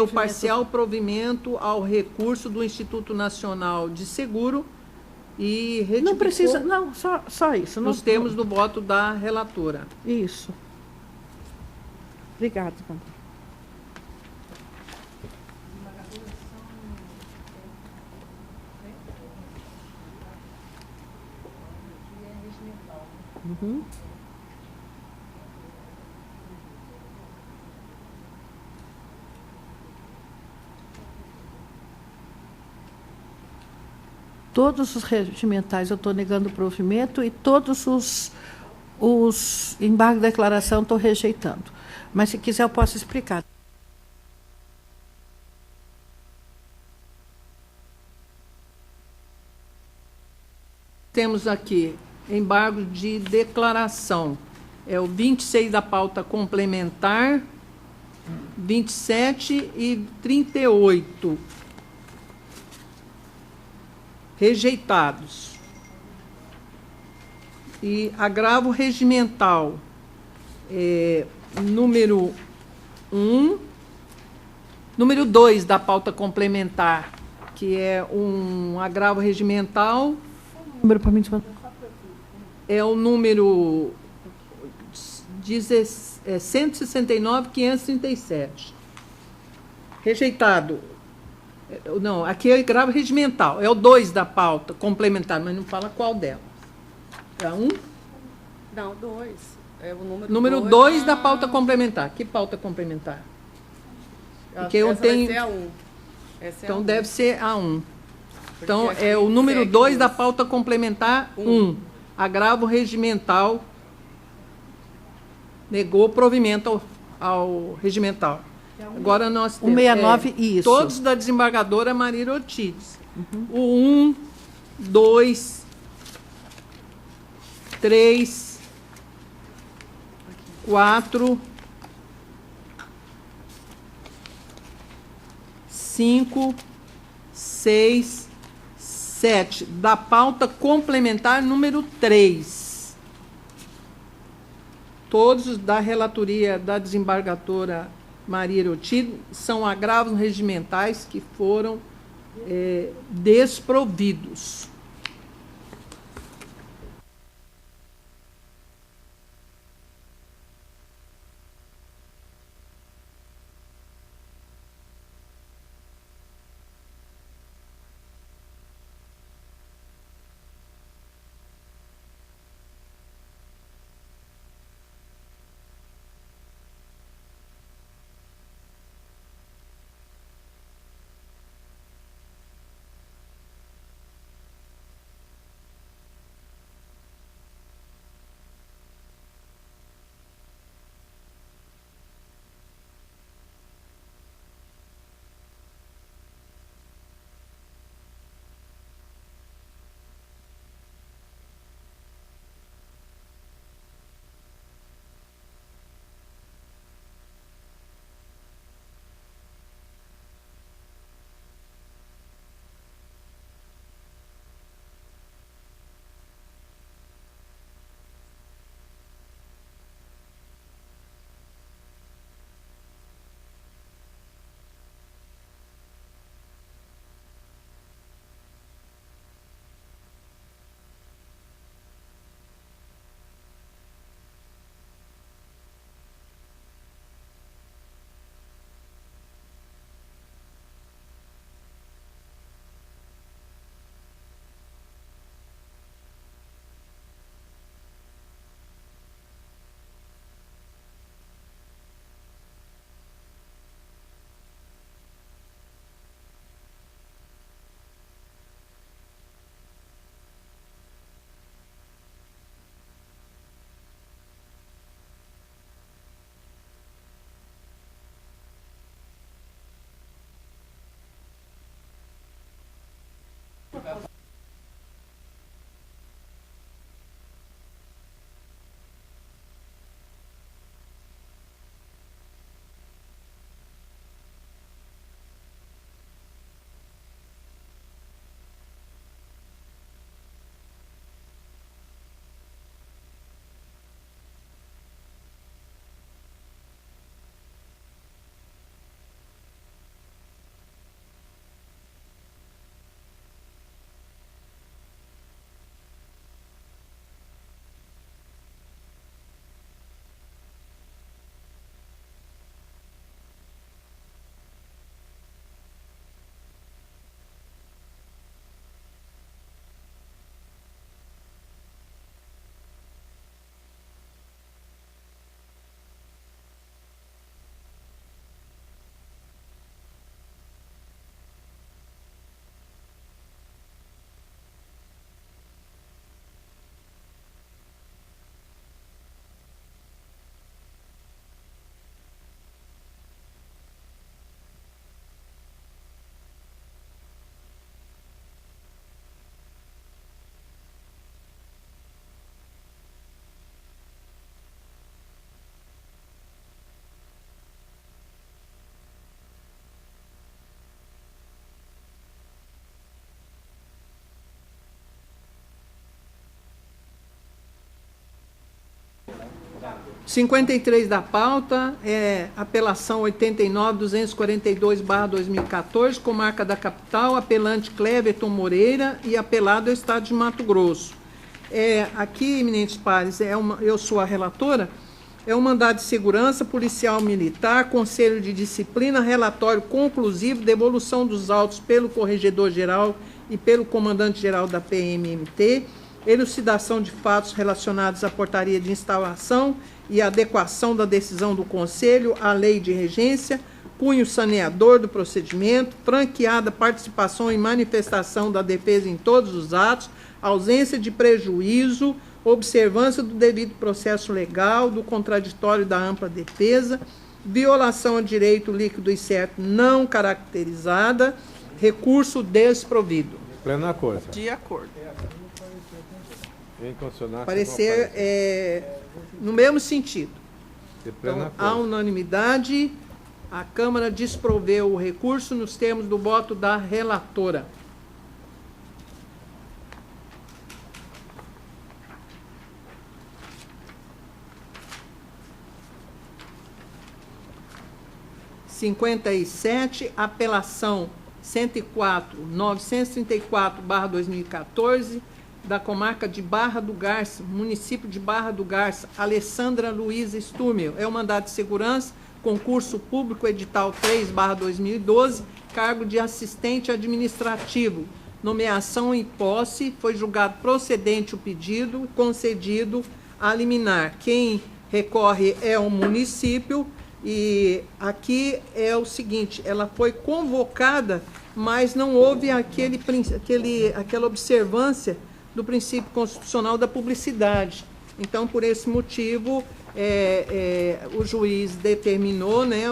parcial provimento ao recurso do Instituto Nacional de Seguro e retificou não precisa, não, só isso. nos termos do voto da relatora. Isso. Obrigada, Sandra. Uhum. Todos os regimentais eu estou negando o provimento e todos os embargos de declaração estou rejeitando. Mas, se quiser, eu posso explicar. Temos aqui embargo de declaração. É o 26 da pauta complementar, 27 e 38. Rejeitados. E agravo regimental, número 1, número 2 da pauta complementar, que é um agravo regimental. Número para mim, é o número 169.537. Rejeitado. Não, aqui é agravo regimental. É o 2 da pauta complementar, mas não fala qual delas. É 1? Não, 2. É o número 2 da pauta complementar. Que pauta complementar? Porque eu tenho. Vai ser a 1. Então deve ser a 1. Então é o número 2 da pauta complementar 1. Agravo regimental. Negou provimento ao regimental. Agora nós temos 169, isso. Todos da desembargadora Maria Ortiz. O 1, 2, 3, 4, 5, 6, 7. Da pauta complementar número 3. Todos da relatoria da desembargadora Maria Erotides são agravos regimentais que foram desprovidos. 53 da pauta é apelação 89.242/2014, comarca da capital, apelante Cleverton Moreira e apelado ao Estado de Mato Grosso. Aqui, eminentes pares, eu sou a relatora, é um mandado de segurança policial militar, conselho de disciplina, relatório conclusivo, devolução dos autos pelo corregedor-geral e pelo comandante-geral da PMMT, elucidação de fatos relacionados à portaria de instalação e adequação da decisão do Conselho à lei de regência, cunho saneador do procedimento, franqueada participação e manifestação da defesa em todos os atos, ausência de prejuízo, observância do devido processo legal, do contraditório da ampla defesa, violação ao direito líquido e certo não caracterizada, recurso desprovido. Pleno acordo. De acordo. Em consonância Parecer no mesmo sentido. de pleno Então, acordo. à unanimidade, a Câmara desproveu o recurso nos termos do voto da relatora. Apelação 104.934/2014, da comarca de Barra do Garça, município de Barra do Garça, Alessandra Luiza Sturmel. É o mandado de segurança, concurso público, edital 3/2012, cargo de assistente administrativo. Nomeação em posse, foi julgado procedente o pedido, concedido a liminar. Quem recorre é o município. E aqui é o seguinte, ela foi convocada, mas não houve aquela observância do princípio constitucional da publicidade. Então, por esse motivo, o juiz determinou, né,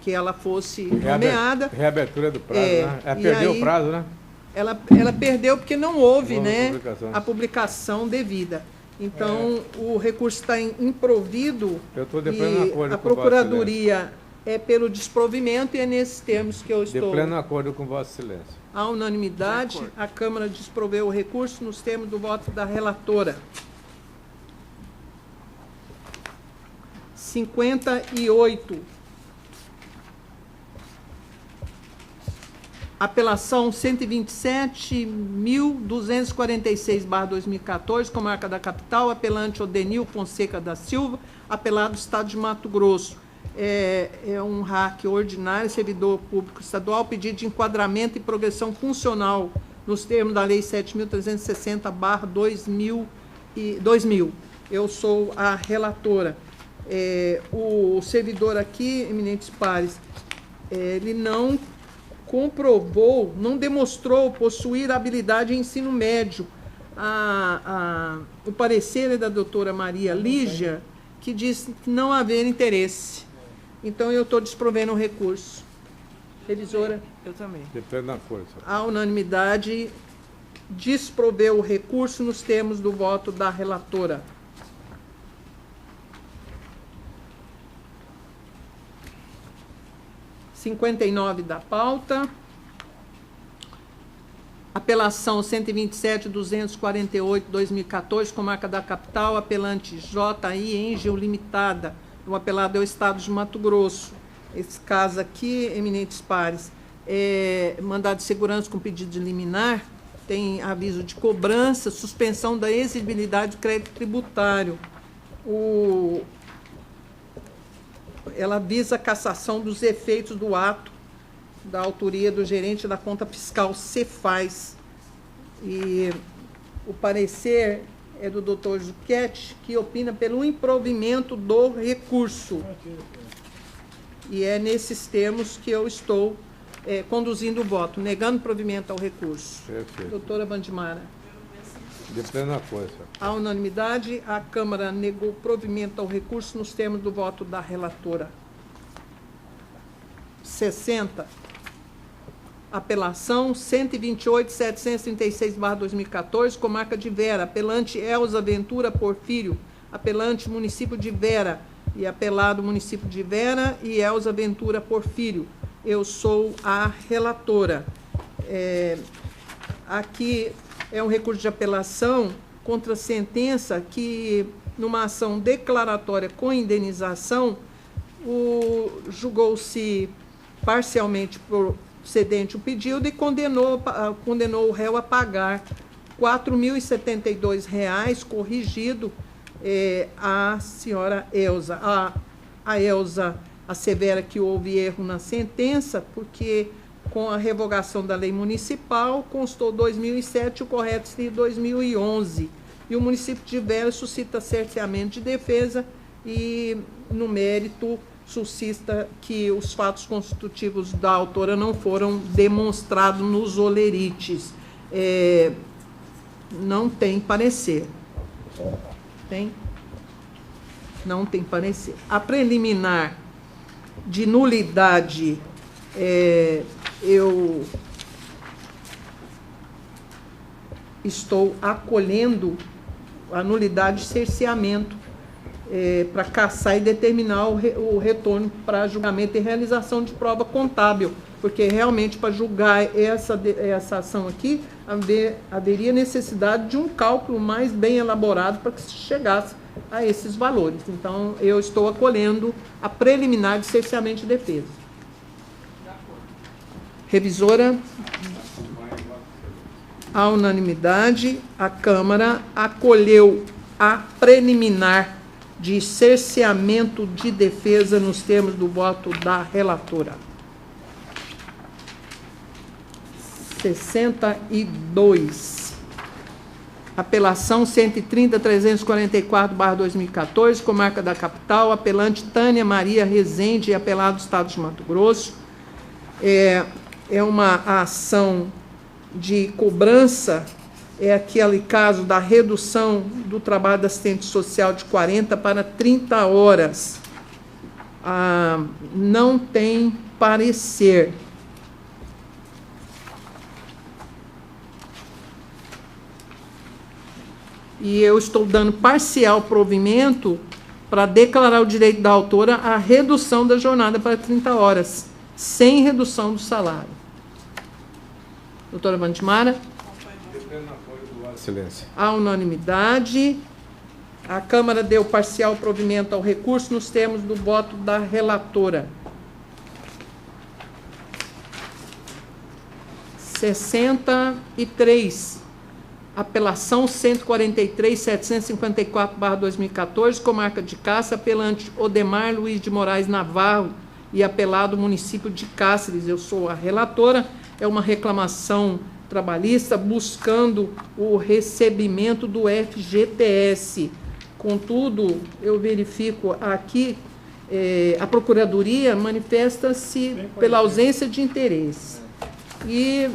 que ela fosse nomeada. Reabertura do prazo, né? Ela e perdeu aí, o prazo, né? Ela perdeu porque não houve, Não houve né, publicação. a publicação devida. Então, o recurso está improvido. Eu estou de pleno e acordo a com Vossa Procuradoria é pelo desprovimento e é nesses termos que eu De estou. pleno acordo com Vossa Excelência. À unanimidade, De acordo. a Câmara desproveu o recurso nos termos do voto da relatora. 58. Apelação 127.246/2014, comarca da capital, apelante Odenil Fonseca da Silva, apelado Estado de Mato Grosso. É um RAC ordinário, servidor público estadual, pedido de enquadramento e progressão funcional nos termos da Lei 7.360/2000. Eu sou a relatora. O servidor aqui, eminentes pares, ele não comprovou, não demonstrou possuir habilidade em ensino médio. O parecer é da doutora Maria Lígia, que diz não haver interesse. Então, eu estou desprovendo o recurso. Revisora, Eu também. De pleno acordo. à unanimidade, desproveu o recurso nos termos do voto da relatora. º 59 da pauta. Apelação 127.248/2014, comarca da capital, apelante JI Engel Limitada. O apelado é o Estado de Mato Grosso. Esse caso aqui, eminentes pares, é mandado de segurança com pedido de liminar, tem aviso de cobrança, suspensão da exigibilidade do crédito tributário. Ela visa a cassação dos efeitos do ato da autoria do gerente da conta fiscal Cefaz. E o parecer é do doutor Zucchetti, que opina pelo improvimento do recurso. E é nesses termos que eu estou conduzindo o voto, negando provimento ao recurso. Perfeito. Doutora Vandimara. De pleno acordo, senhor. À unanimidade, a Câmara negou provimento ao recurso nos termos do voto da relatora. 60. Apelação 128.736/2014, comarca de Vera, apelante Elza Ventura Porfírio, apelante município de Vera e apelado município de Vera e Elza Ventura Porfírio. Eu sou a relatora. Aqui é um recurso de apelação contra a sentença que numa ação declaratória com indenização, julgou-se parcialmente procedente o pedido e condenou o réu a pagar R$ 4.072, corrigido. A senhora Elza. A Elza assevera que houve erro na sentença, porque com a revogação da lei municipal constou 2007, o correto seria 2011. E o município de Vera suscita cerceamento de defesa e, no mérito, suscita que os fatos constitutivos da autora não foram demonstrados nos olerites. Não tem parecer. Não tem parecer. A preliminar de nulidade, eu estou acolhendo a nulidade de cerceamento para cassar e determinar o retorno para julgamento e realização de prova contábil, porque realmente para julgar essa ação aqui haveria necessidade de um cálculo mais bem elaborado para que se chegasse a esses valores. Então, eu estou acolhendo a preliminar de cerceamento de defesa. Revisora, à unanimidade, a Câmara acolheu a preliminar de cerceamento de defesa nos termos do voto da relatora. 62. Apelação 130.344/2014, Comarca da Capital, apelante Tânia Maria Rezende, apelado do Estado de Mato Grosso. É uma ação de cobrança, aquele caso da redução do trabalho da assistente social de 40 para 30 horas. Não tem parecer. E eu estou dando parcial provimento para declarar o direito da autora à redução da jornada para 30 horas, sem redução do salário. Doutora Vandimara? Excelência. À unanimidade, a Câmara deu parcial provimento ao recurso nos termos do voto da relatora. 63. Apelação 143.754/2014, Comarca de Cáceres, apelante Odemar Luiz de Moraes Navarro e apelado município de Cáceres. Eu sou a relatora. É uma reclamação trabalhista buscando o recebimento do FGTS. Contudo, eu verifico aqui, a Procuradoria manifesta-se pela ausência de interesse. E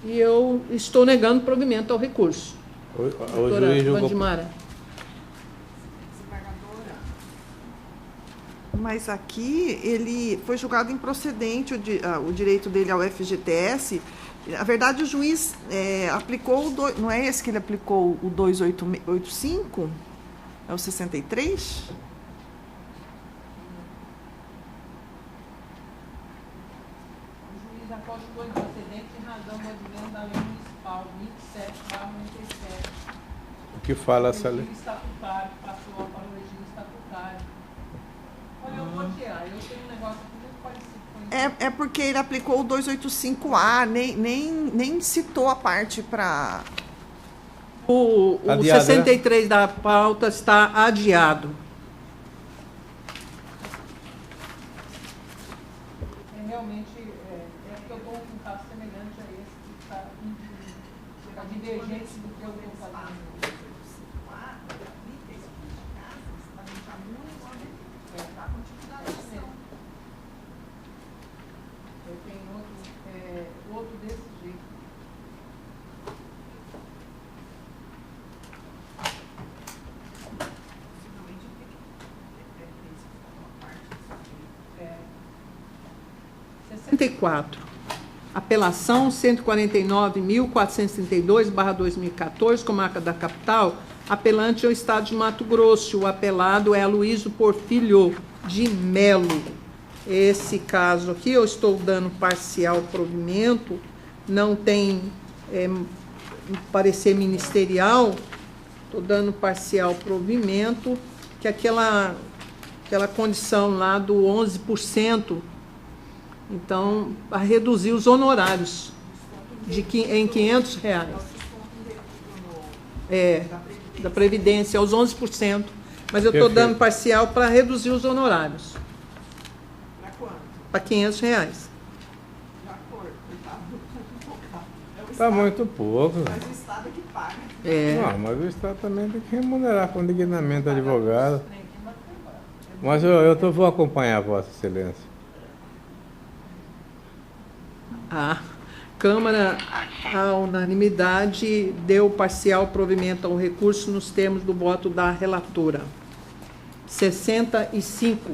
eu estou negando provimento ao recurso. Doutora Vandimara. Mas aqui ele foi julgado improcedente o direito dele ao FGTS. Na verdade, o juiz aplicou, não é esse que ele aplicou, o 2885? É o 63? O que fala essa lei? Estatutário, passou para o regime estatutário. Olha, eu vou tirar. Eu tenho um negócio aqui muito parecido com isso. É porque ele aplicou o 285A, nem citou a parte para... O Adiado, 63 né? Da pauta está adiado. Realmente, porque eu estou com um caso semelhante a esse, que está divergente do que eu venho fazendo. Eu tenho outro desse jeito. É. 64. Apelação 149.432/2014, Comarca da Capital, apelante é o Estado de Mato Grosso. O apelado é Aloysio Porfílio de Melo. Esse caso aqui eu estou dando parcial provimento, não tem parecer ministerial, Estou dando parcial provimento, que é aquela condição lá do 11%, então, para reduzir os honorários em R$500. Da Previdência, aos 11%. Mas eu estou dando parcial para reduzir os honorários. Para quanto? Para R$500. De acordo, Está muito pouco. mas o Estado é que paga. Não, mas o Estado também tem que remunerar com dignamente o advogado. Mas eu vou acompanhar Vossa Excelência. A Câmara, à unanimidade, deu parcial provimento ao recurso nos termos do voto da relatora. 65.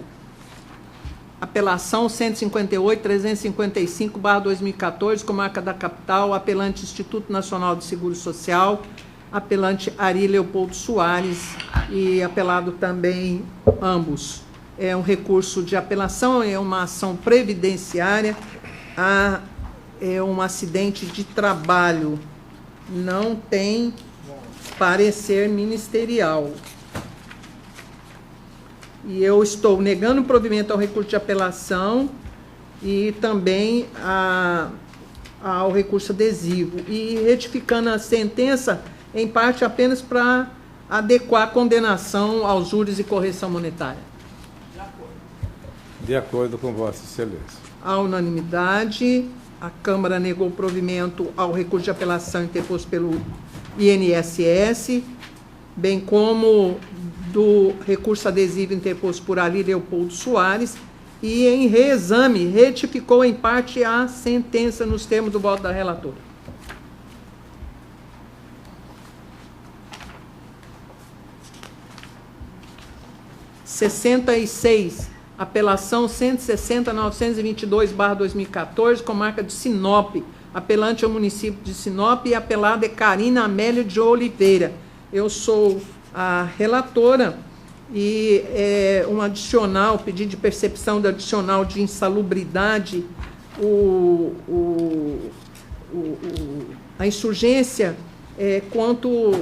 Apelação 158.355/2014, comarca da capital, apelante Instituto Nacional de Seguro Social, apelante Ari Leopoldo Soares e apelado também ambos. É um recurso de apelação, é uma ação previdenciária, é um acidente de trabalho, não tem parecer ministerial. E eu estou negando provimento ao recurso de apelação e também ao recurso adesivo. E retificando a sentença, em parte apenas para adequar a condenação aos juros e correção monetária. De acordo com Vossa Excelência. À unanimidade, a Câmara negou provimento ao recurso de apelação interposto pelo INSS, bem como do recurso adesivo interposto por Ari Leopoldo Soares, e em reexame retificou em parte a sentença nos termos do voto da relatora. Apelação 160.922/2014, comarca de Sinop. Apelante é o município de Sinop e apelada é Carina Amélia de Oliveira. Eu sou a relatora e um adicional, pedido de percepção do adicional de insalubridade, a insurgência quanto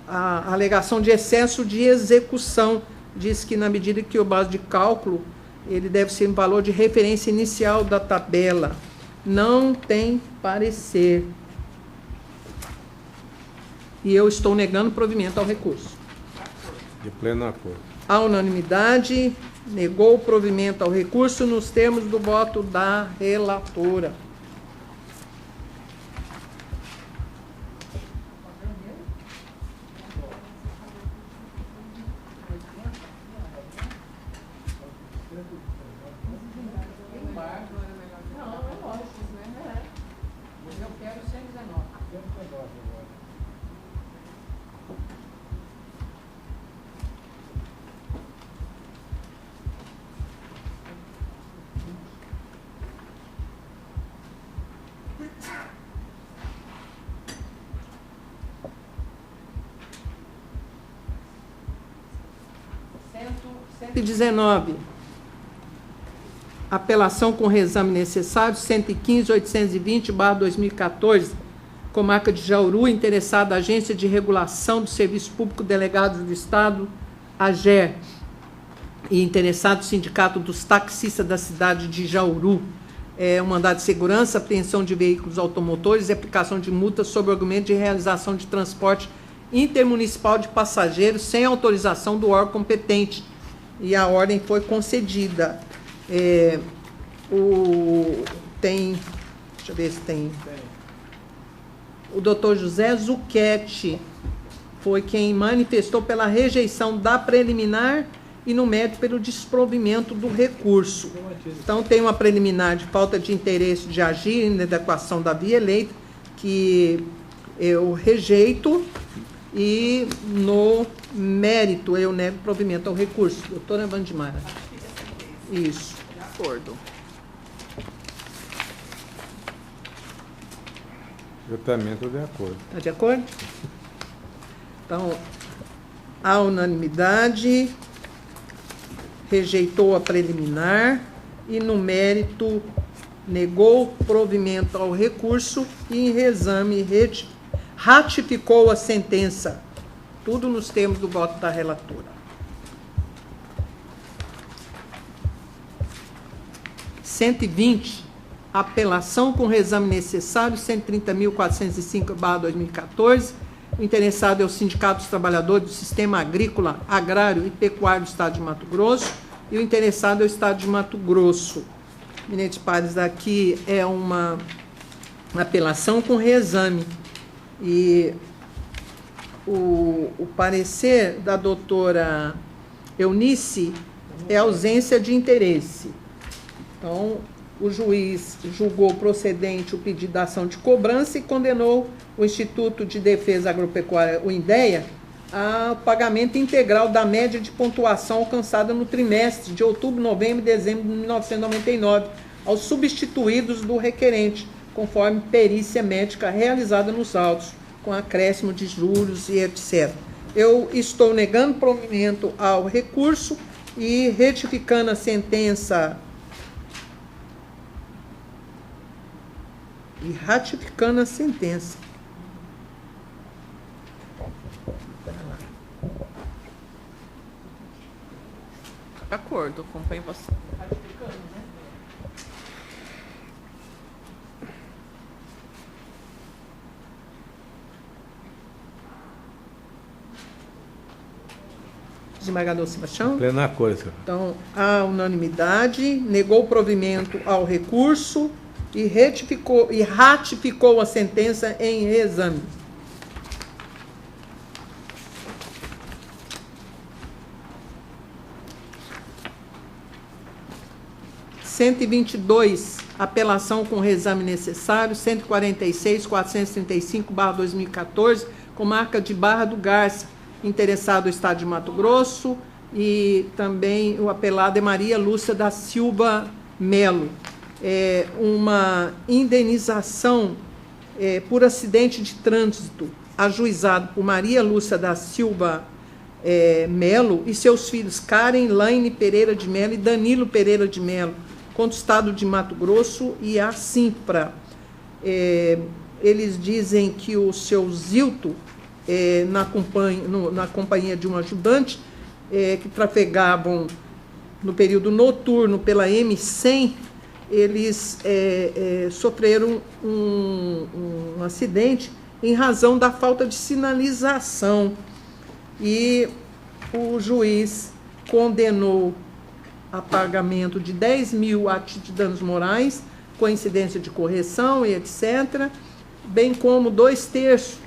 à alegação de excesso de execução. Diz que na medida que o base de cálculo, ele deve ser um valor de referência inicial da tabela. Não tem parecer. E eu estou negando provimento ao recurso. De pleno acordo. A unanimidade negou o provimento ao recurso nos termos do voto da relatora. E 19. Apelação com reexame necessário, 115.820/2014, comarca de Jauru, interessada a Agência de Regulação do Serviço Público Delegado do Estado, AGER, e interessado o Sindicato dos Taxistas da cidade de Jauru. Um mandado de segurança, apreensão de veículos automotores e aplicação de multas sob o argumento de realização de transporte intermunicipal de passageiros sem autorização do órgão competente. E a ordem foi concedida. Deixa eu ver se tem. O doutor José Zucchetti foi quem manifestou pela rejeição da preliminar e no mérito pelo desprovimento do recurso. Então, tem uma preliminar de falta de interesse de agir em adequação da via eleita, que eu rejeito, e no mérito eu nego provimento ao recurso. Doutora Vandimara. Isso. De acordo. Eu também estou de acordo. Está de acordo? Então, a unanimidade rejeitou a preliminar e no mérito negou provimento ao recurso e em reexame ratificou a sentença tudo nos termos do voto da relatora. 120, apelação com reexame necessário, 130.405/2014. O interessado é o Sindicato dos Trabalhadores do Sistema Agrícola, Agrário e Pecuário do Estado de Mato Grosso, e o interessado é o Estado de Mato Grosso. Eminentes pares, aqui é uma apelação com reexame. E o parecer da doutora Eunice é ausência de interesse. Então, o juiz julgou procedente o pedido de ação de cobrança e condenou o Instituto de Defesa Agropecuária, o INDEA, ao pagamento integral da média de pontuação alcançada no trimestre de outubro, novembro e dezembro de 1999, aos substituídos do requerente, conforme perícia médica realizada nos autos, com acréscimo de juros e etc. Eu estou negando provimento ao recurso e retificando a sentença e ratificando a sentença. De acordo, acompanho você. Desembargador Sebastião? Pleno acordo, senhor. Então, a unanimidade, negou o provimento ao recurso e ratificou a sentença em reexame. (122), apelação com reexame necessário, 146.435/2014, com marca de Barra do Garça, interessado o Estado de Mato Grosso, e também o apelado é Maria Lúcia da Silva Melo. Uma indenização por acidente de trânsito ajuizado por Maria Lúcia da Silva Melo e seus filhos Karen Laine Pereira de Melo e Danilo Pereira de Melo, contra o Estado de Mato Grosso e a Simpra. Eles dizem que o seu Zilto, na companhia de um ajudante, que trafegavam no período noturno pela M100, eles sofreram um acidente em razão da falta de sinalização. E o juiz condenou a pagamento de 10 mil a título de danos morais, com incidência de correção e etc., bem como 2/3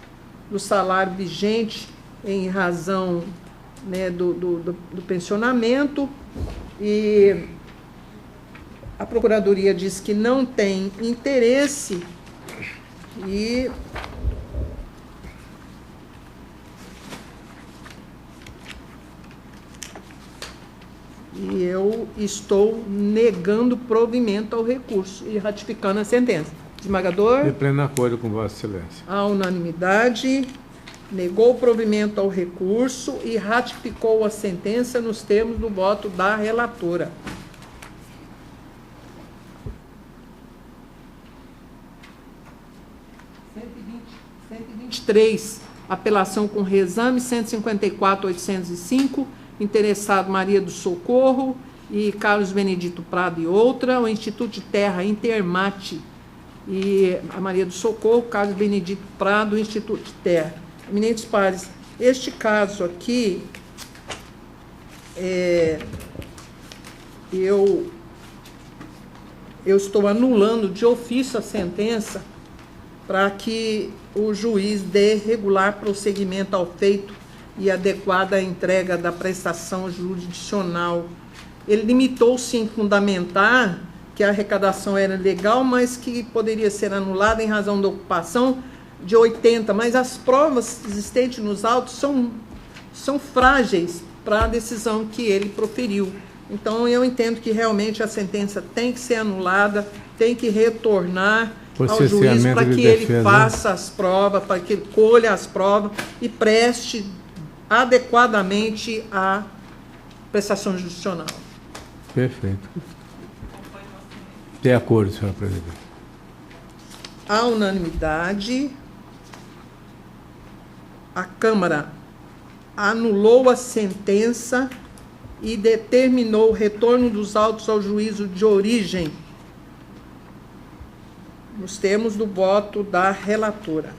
do salário vigente em razão, né, do pensionamento. E a Procuradoria diz que não tem interesse e eu estou negando provimento ao recurso e ratificando a sentença. Desembargador? De pleno acordo com Vossa Excelência. A unanimidade, negou o provimento ao recurso e ratificou a sentença nos termos do voto da relatora. (123), apelação com reexame, 154.805, interessado Maria do Socorro e Carlos Benedito Prado e outra, o Instituto de Terra Intermate e a Maria do Socorro, Carlos Benedito Prado, Instituto de Terra. Eminentes pares, este caso aqui, eu estou anulando de ofício a sentença para que o juiz dê regular prosseguimento ao feito e adequada entrega da prestação jurisdicional. Ele limitou-se em fundamentar que a arrecadação era legal, mas que poderia ser anulada em razão da ocupação de 80, mas as provas existentes nos autos são frágeis para a decisão que ele proferiu. Então, eu entendo que realmente a sentença tem que ser anulada, tem que retornar ao juiz para que ele faça as provas, para que ele colha as provas e preste adequadamente a prestação jurisdicional. Perfeito. De acordo, senhora presidente. À unanimidade, a Câmara anulou a sentença e determinou o retorno dos autos ao juízo de origem, nos termos do voto da relatora.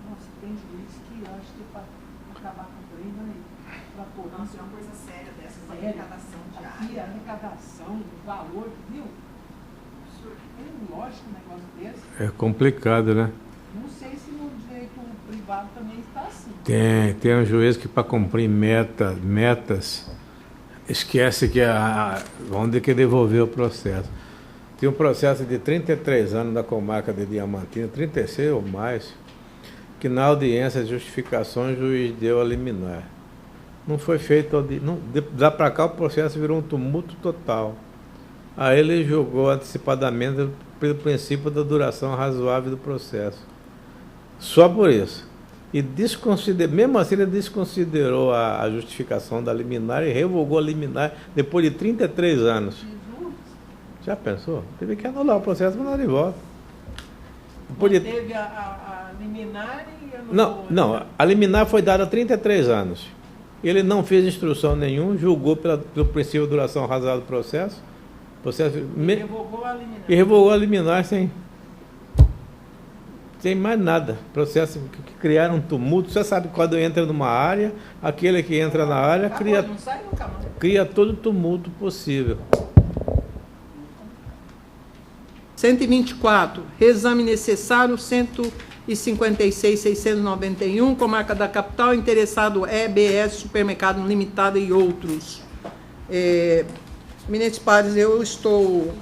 Nossa, tem juiz que acho que para acabar com o trem, vai para pôr. Nossa, é uma coisa séria dessa, essa Sério? arrecadação Aqui, a diária. arrecadação, o valor, viu? É lógico um negócio desse. É complicado, né? Não sei se no direito privado também está assim. Tem um juiz que para cumprir metas, esquece que vão ter que devolver o processo. Tem um processo de 33 anos da comarca de Diamantina, 36 ou mais, que na audiência de justificação o juiz deu a liminar. Não foi feito, lá para cá o processo virou um tumulto total. Aí ele julgou antecipadamente pelo princípio da duração razoável do processo. Só por isso. E mesmo assim ele desconsiderou a justificação da liminar e revogou a liminar depois de 33 anos. Já pensou? Teve que anular o processo e mandar de volta. Teve a liminar e anulou. Não, a liminar foi dada há 33 anos. Ele não fez instrução nenhuma, julgou pelo princípio de duração razoável do processo. Revogou a liminar. E revogou a liminar sem mais nada. Processo que criaram um tumulto. Você sabe, quando entra numa área, aquele que entra na área Não sai nunca mais. cria todo o tumulto possível. 124, reexame necessário, 156.691, comarca da capital, interessado EBS Supermercado Limitada e outros. Eminentes pares, eu estou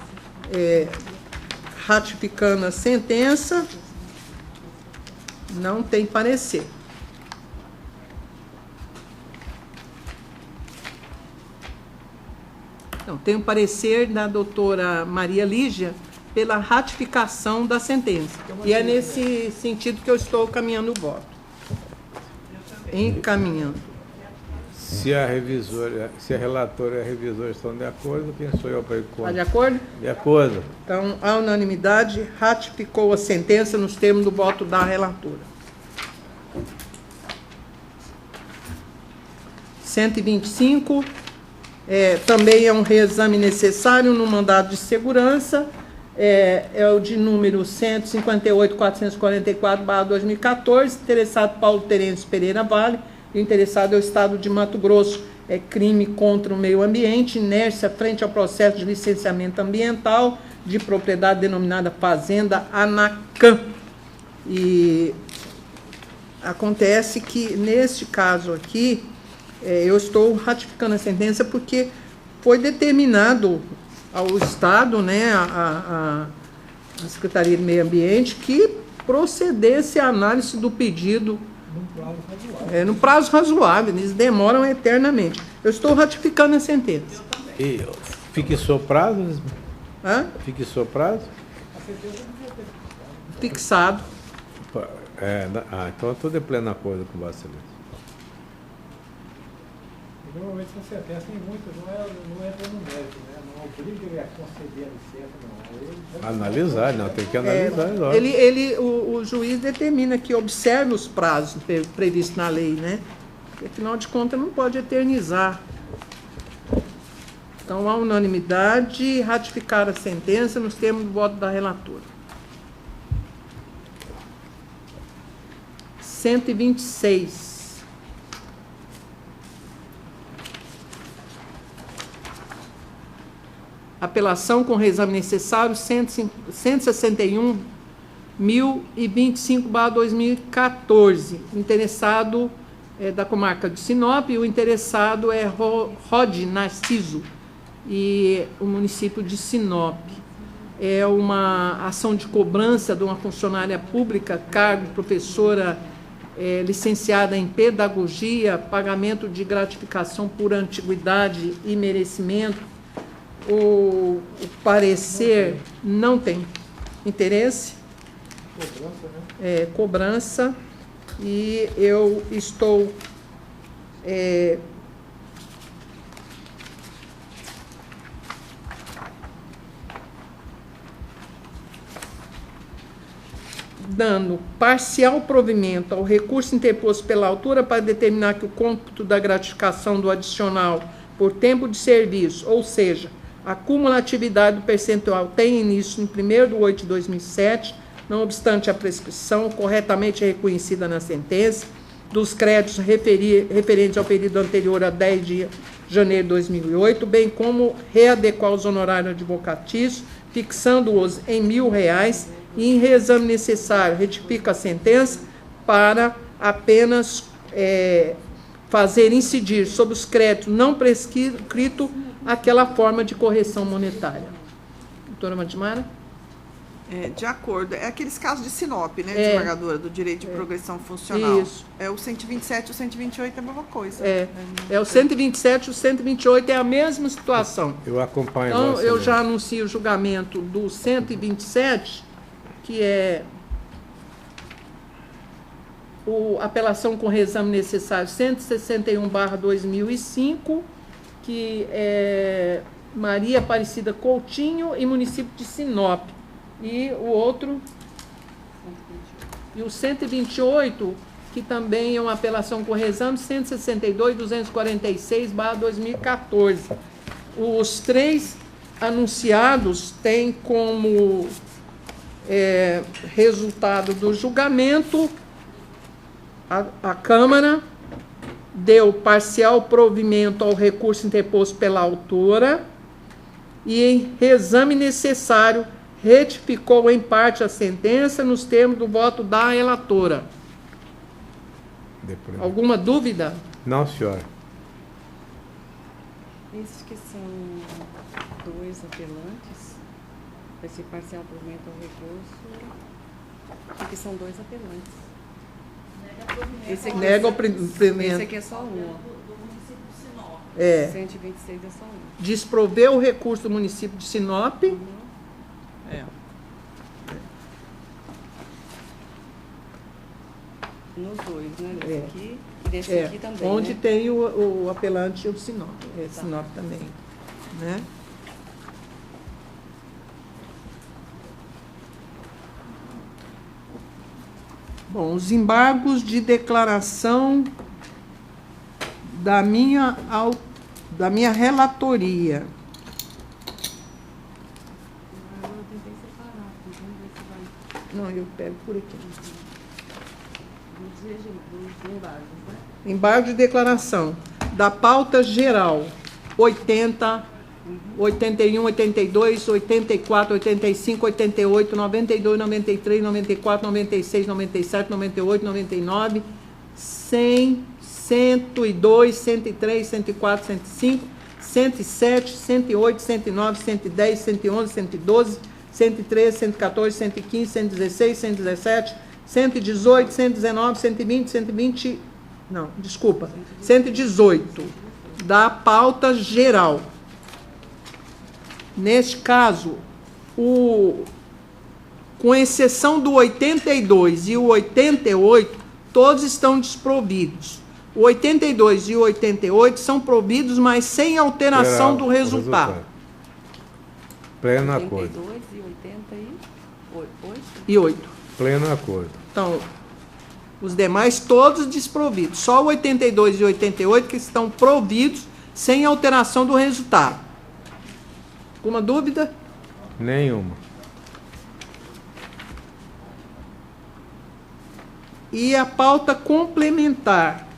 ratificando a sentença, não tem parecer. Então, tem o parecer da doutora Maria Lígia pela ratificação da sentença. E é nesse sentido que eu estou caminhando o voto. Encaminhando. Se a relatora e a revisora estão de acordo, quem sou eu para ir Está de contra? acordo? De acordo. Então, a unanimidade ratificou a sentença nos termos do voto da relatora. 125, também é um reexame necessário no mandado de segurança, é o de número 158.444/2014, interessado Paulo Terence Pereira Vale, e o interessado é o Estado de Mato Grosso, crime contra o meio ambiente, inércia frente ao processo de licenciamento ambiental de propriedade denominada Fazenda Anacan. E acontece que, neste caso aqui, eu estou ratificando a sentença porque foi determinado ao Estado, né, a Secretaria de Meio Ambiente, que procedesse a análise do pedido no prazo razoável. Eles demoram eternamente. Eu estou ratificando a sentença. E fixou prazo? Hã? Fixou prazo? Fixado. Então eu estou de pleno acordo com Vossa Excelência. Normalmente essa sentença tem muitas, não entra no mérito, né? Não obriga ele a conceder a licença, não. Analisar, não, tem que analisar. O juiz determina que observe os prazos previstos na lei, né? Porque, afinal de contas, não pode eternizar. Então, a unanimidade, ratificar a sentença nos termos do voto da relatora. 126. Apelação com reexame necessário, 161.025/2014. Interessado da comarca de Sinop, e o interessado é Rod Narciso, e o município de Sinop. É uma ação de cobrança de uma funcionária pública, cargo professora licenciada em pedagogia, pagamento de gratificação por antiguidade e merecimento. O parecer não tem interesse. Cobrança, né? Cobrança. E eu estou dando parcial provimento ao recurso interposto pela autora para determinar que o cômputo da gratificação do adicional por tempo de serviço, ou seja, a cumulatividade do percentual tem início em 1º de 8 de 2007, não obstante a prescrição corretamente reconhecida na sentença, dos créditos referentes ao período anterior a 10 de janeiro de 2008, bem como readequar os honorários advocatícios, fixando-os em R$ 1.000 e, em reexame necessário, retifica a sentença para apenas fazer incidir sobre os créditos não prescritos aquela forma de correção monetária. Doutora Mandimara? De acordo. É aqueles casos de Sinop, né, desembargadora, do direito de progressão funcional. Isso. É o 127 e o 128 é a mesma coisa. O 127 e o 128 é a mesma situação. Eu acompanho. Então, Vossa eu Excelência. já anuncio o julgamento do 127, que é a apelação com reexame necessário 161/2005, que é Maria Aparecida Coutinho e município de Sinop. E o outro, e o 128, que também é uma apelação com reexame 162/246/2014. Os três anunciados têm como resultado do julgamento a Câmara deu parcial provimento ao recurso interposto pela autora e, em reexame necessário, retificou em parte a sentença nos termos do voto da relatora. Depois. Alguma dúvida? Não, senhora. Esses que são dois apelantes, esse parcial provimento ao recurso, que são dois apelantes. Esse aqui Nega o esse provimento. aqui é só um, ó. 126 é só um. Desprover o recurso do município de Sinop. Nos dois, né? Desse aqui e desse aqui também, onde né? tem o apelante e o Sinop. Sinop também. Né? Bom, os embargos de declaração da minha relatoria. Eu tentei separar, vamos ver se vai. Não, eu pego por aqui. Dos embargos, né? Embargo de declaração da pauta geral 80, 81, 82, 84, 85, 88, 92, 93, 94, 96, 97, 98, 99, 100, 102, 103, 104, 105, 107, 108, 109, 110, 111, 112, 113, 114, 115, 116, 117, 118, 119, 120, 120, não, desculpa, 118, da pauta geral. Neste caso, com exceção do 82 e o 88, todos estão desprovidos. O 82 e o 88 são providos, mas sem alteração do resultado. Pleno acordo. 82 e 88? E 8. Pleno acordo. Então, os demais todos desprovidos. Só o 82 e 88 que estão providos sem alteração do resultado. Alguma dúvida? Nenhuma. E a pauta complementar.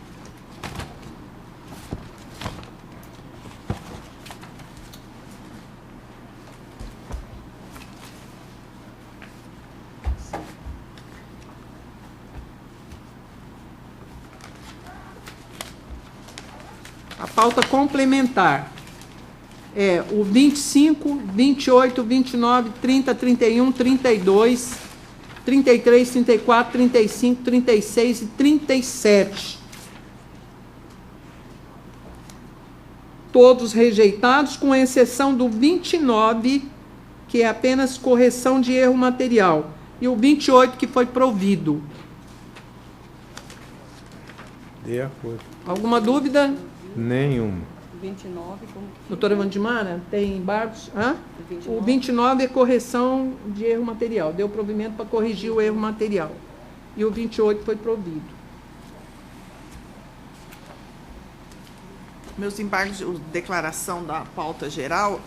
A pauta complementar é o 25, 28, 29, 30, 31, 32, 33, 34, 35, 36 e 37. Todos rejeitados, com exceção do 29, que é apenas correção de erro material, e o 28, que foi provido. De acordo. Alguma dúvida? Nenhuma. 29, como que fica? Doutora Wandimara, tem embargos? Hã? O 29. 29 é correção de erro material. Deu provimento para corrigir o erro material. E o 28 foi provido. Meus embargos de declaração da pauta geral,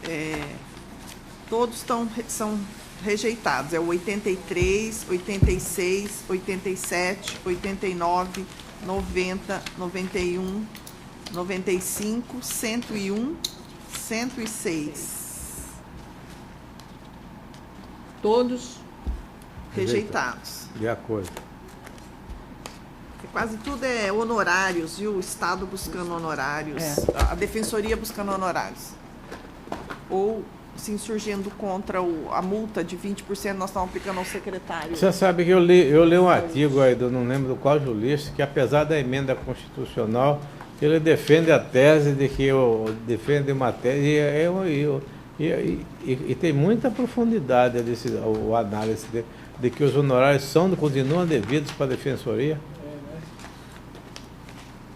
todos são rejeitados. É o 83, 86, 87, 89, 90, 91, 95, 101, 106. Todos Rejeitados. De acordo. Quase tudo é honorários, viu? O Estado buscando honorários, a Defensoria buscando honorários. Ou se insurgindo contra a multa de 20% nós estamos aplicando ao secretário. Você sabe que eu li um artigo aí, não lembro do qual julista, que apesar da emenda constitucional, ele defende a tese de que defende uma tese e tem muita profundidade a análise de que os honorários continuam devidos para a defensoria.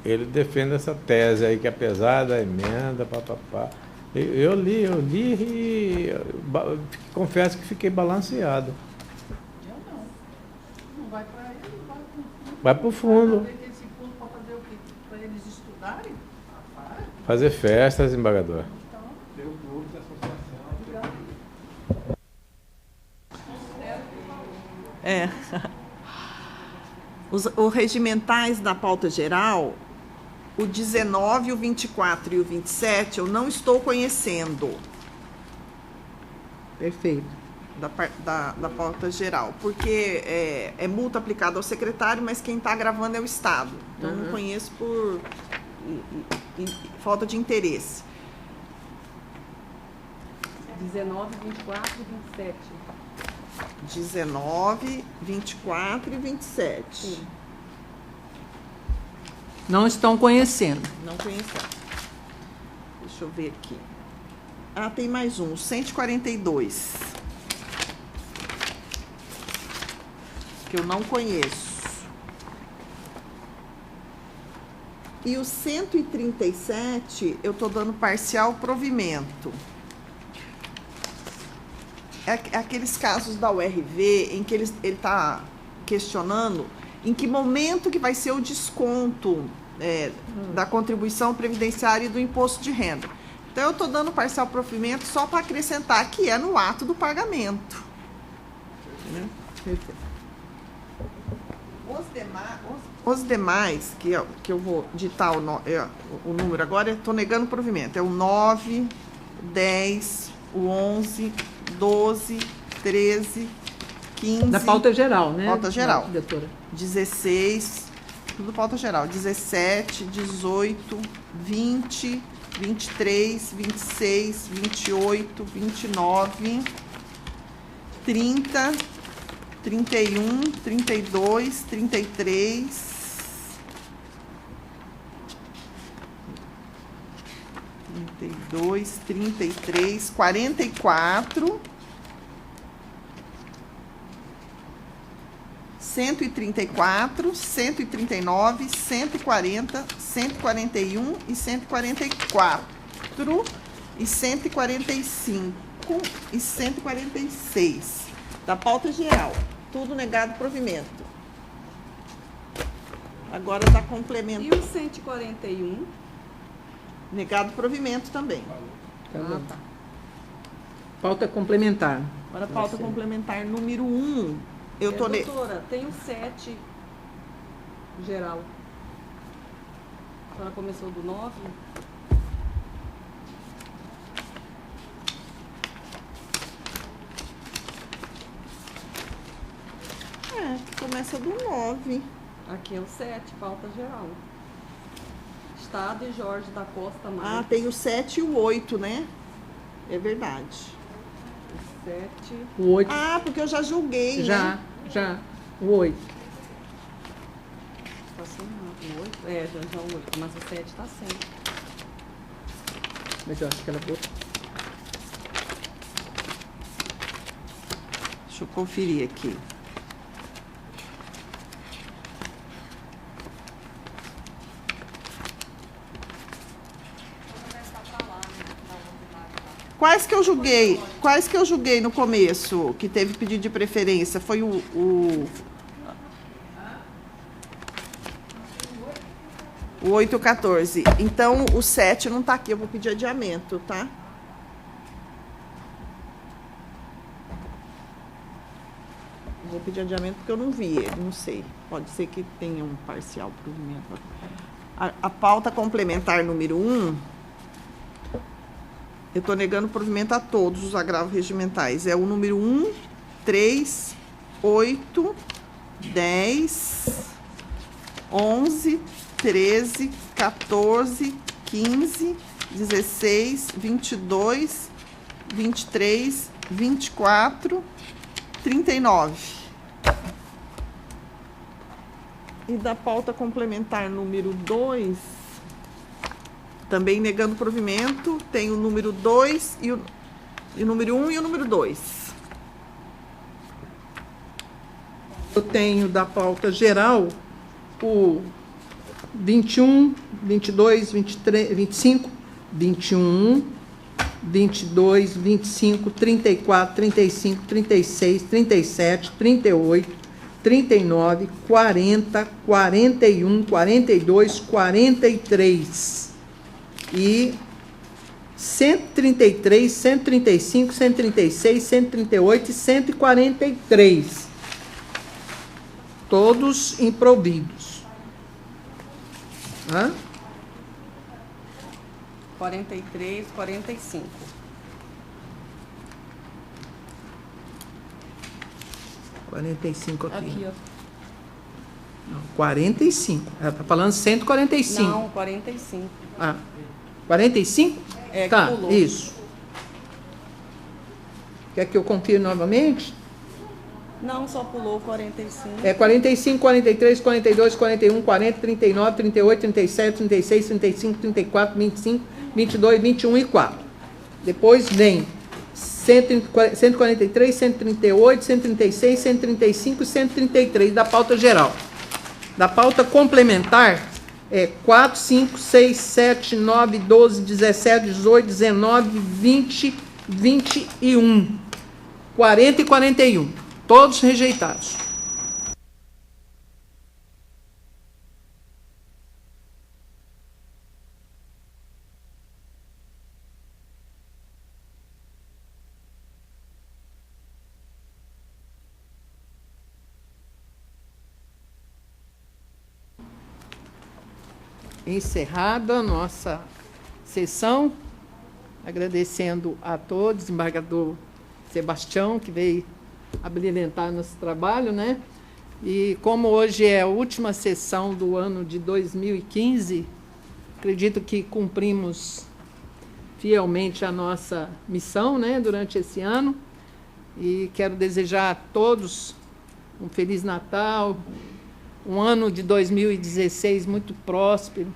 Ele defende essa tese aí, que apesar da emenda, papapá. Eu li e confesso que fiquei balanceado. Eu não. Não vai para ele, Vai para o fundo. Vai esse fundo para fazer o quê? Para eles estudarem? Rapaz, Fazer festas, embargador. Tem o clube da associação. Os regimentais da pauta geral, o 19, o 24 e o 27, eu não estou conhecendo Perfeito. da pauta geral, porque é multa aplicada ao secretário, mas quem está gravando é o Estado. Então, não conheço por falta de interesse. 19, 24 e 27. 19, 24 e 27. Sim. Não estão conhecendo. Não conhecemos. Deixa eu ver aqui. Ah, tem mais um, 142. Que eu não conheço. E o 137, eu estou dando parcial provimento. É aqueles casos da URV em que ele está questionando em que momento que vai ser o desconto da contribuição previdenciária e do imposto de renda. Então, eu estou dando parcial provimento só para acrescentar que é no ato do pagamento. Perfeito. Os demais, que eu vou ditar o número agora, estou negando o provimento. É o 9, 10, o 11, 12, 13, 15... Da pauta geral, né? Pauta geral. Doutora. 16, tudo pauta geral. 17, 18, 20, 23, 26, 28, 29, 30, 31, 32, 33... 32, 33, 44, 134, 139, 140, 141 e 144 e 145 e 146 da pauta geral. Tudo negado provimento. Agora da complemento. E o 141? Negado provimento também. Tá bom. Pauta complementar. Agora pauta complementar número 1. Eu tô Doutora, tem o 7 geral. A senhora começou do 9? Começa do 9. Aqui é o 7, pauta geral. Estado e Jorge da Costa Marques. Ah, tem o 7 e o 8, né? É verdade. O 7. O 8. Ah, porque eu já julguei, né? Já. O 8. Tá sem nada. O 8? É, já o 8, mas o 7 tá sem. Mas eu acho que ela botou. Deixa eu conferir aqui. Quais que eu julguei? Quais que eu julguei no começo, que teve pedido de preferência? Foi o 814. Então, o 7 não está aqui, eu vou pedir adiamento, tá? Vou pedir adiamento porque eu não vi ele, não sei. Pode ser que tenha um parcial provimento. A pauta complementar número 1, eu estou negando provimento a todos os agravos regimentais. É o número 1, 3, 8, 10, 11, 13, 14, 15, 16, 22, 23, 24, 39. E da pauta complementar número 2, também negando provimento, tem o número 2 e o número 1 e o número 2. Eu tenho da pauta geral o 21, 22, 23, 25, 21, 22, 25, 34, 35, 36, 37, 38, 39, 40, 41, 42, 43 e 133, 135, 136, 138 e 143. Todos improvidos. 43, 45. Aqui. Aqui, ó. Não, 45. Ela está falando 145. Não, 45. 45? É, que tá, pulou. isso. Quer que eu confirme novamente? Não, só pulou 45. É 45, 43, 42, 41, 40, 39, 38, 37, 36, 35, 34, 25, 22, 21 e 4. Depois vem 143, 138, 136, 135 e 133 da pauta geral. Da pauta complementar é 4, 5, 6, 7, 9, 12, 17, 18, 19, 20, 21. 40 e 41. Todos rejeitados. Encerrada a nossa sessão, agradecendo a todos, desembargador Sebastião, que veio abrilhantar nosso trabalho, né? E como hoje é a última sessão do ano de 2015, acredito que cumprimos fielmente a nossa missão, né, durante esse ano. E quero desejar a todos um Feliz Natal, um ano de 2016 muito próspero,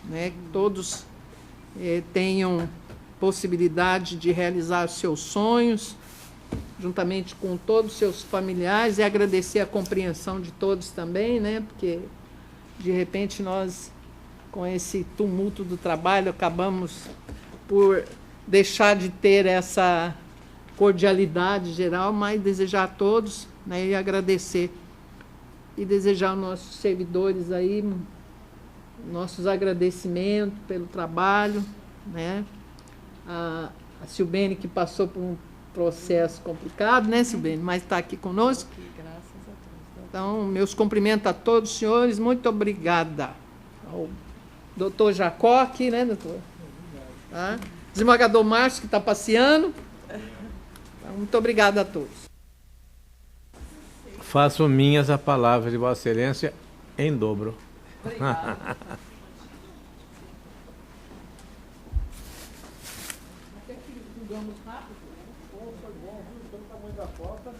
né? Que todos tenham possibilidade de realizar os seus sonhos, juntamente com todos os seus familiares, e agradecer a compreensão de todos também, né? Porque, de repente, nós, com esse tumulto do trabalho, acabamos por deixar de ter essa cordialidade geral, mas desejar a todos, né, e agradecer. E desejar aos nossos servidores aí nossos agradecimentos pelo trabalho, né? A Silbene, que passou por um processo complicado, né, Silbene? Mas está aqui conosco. Graças a Deus. Então, meus cumprimentos a todos os senhores. Muito obrigada. Ao doutor Jacó aqui, né, doutor? Tá? Desembargador Márcio, que está passeando. Então, muito obrigada a todos. Faço minhas as palavras de Vossa Excelência em dobro. Obrigada. Até que julgamos rápido, né? Foi bom, viu? Pelo tamanho da pauta.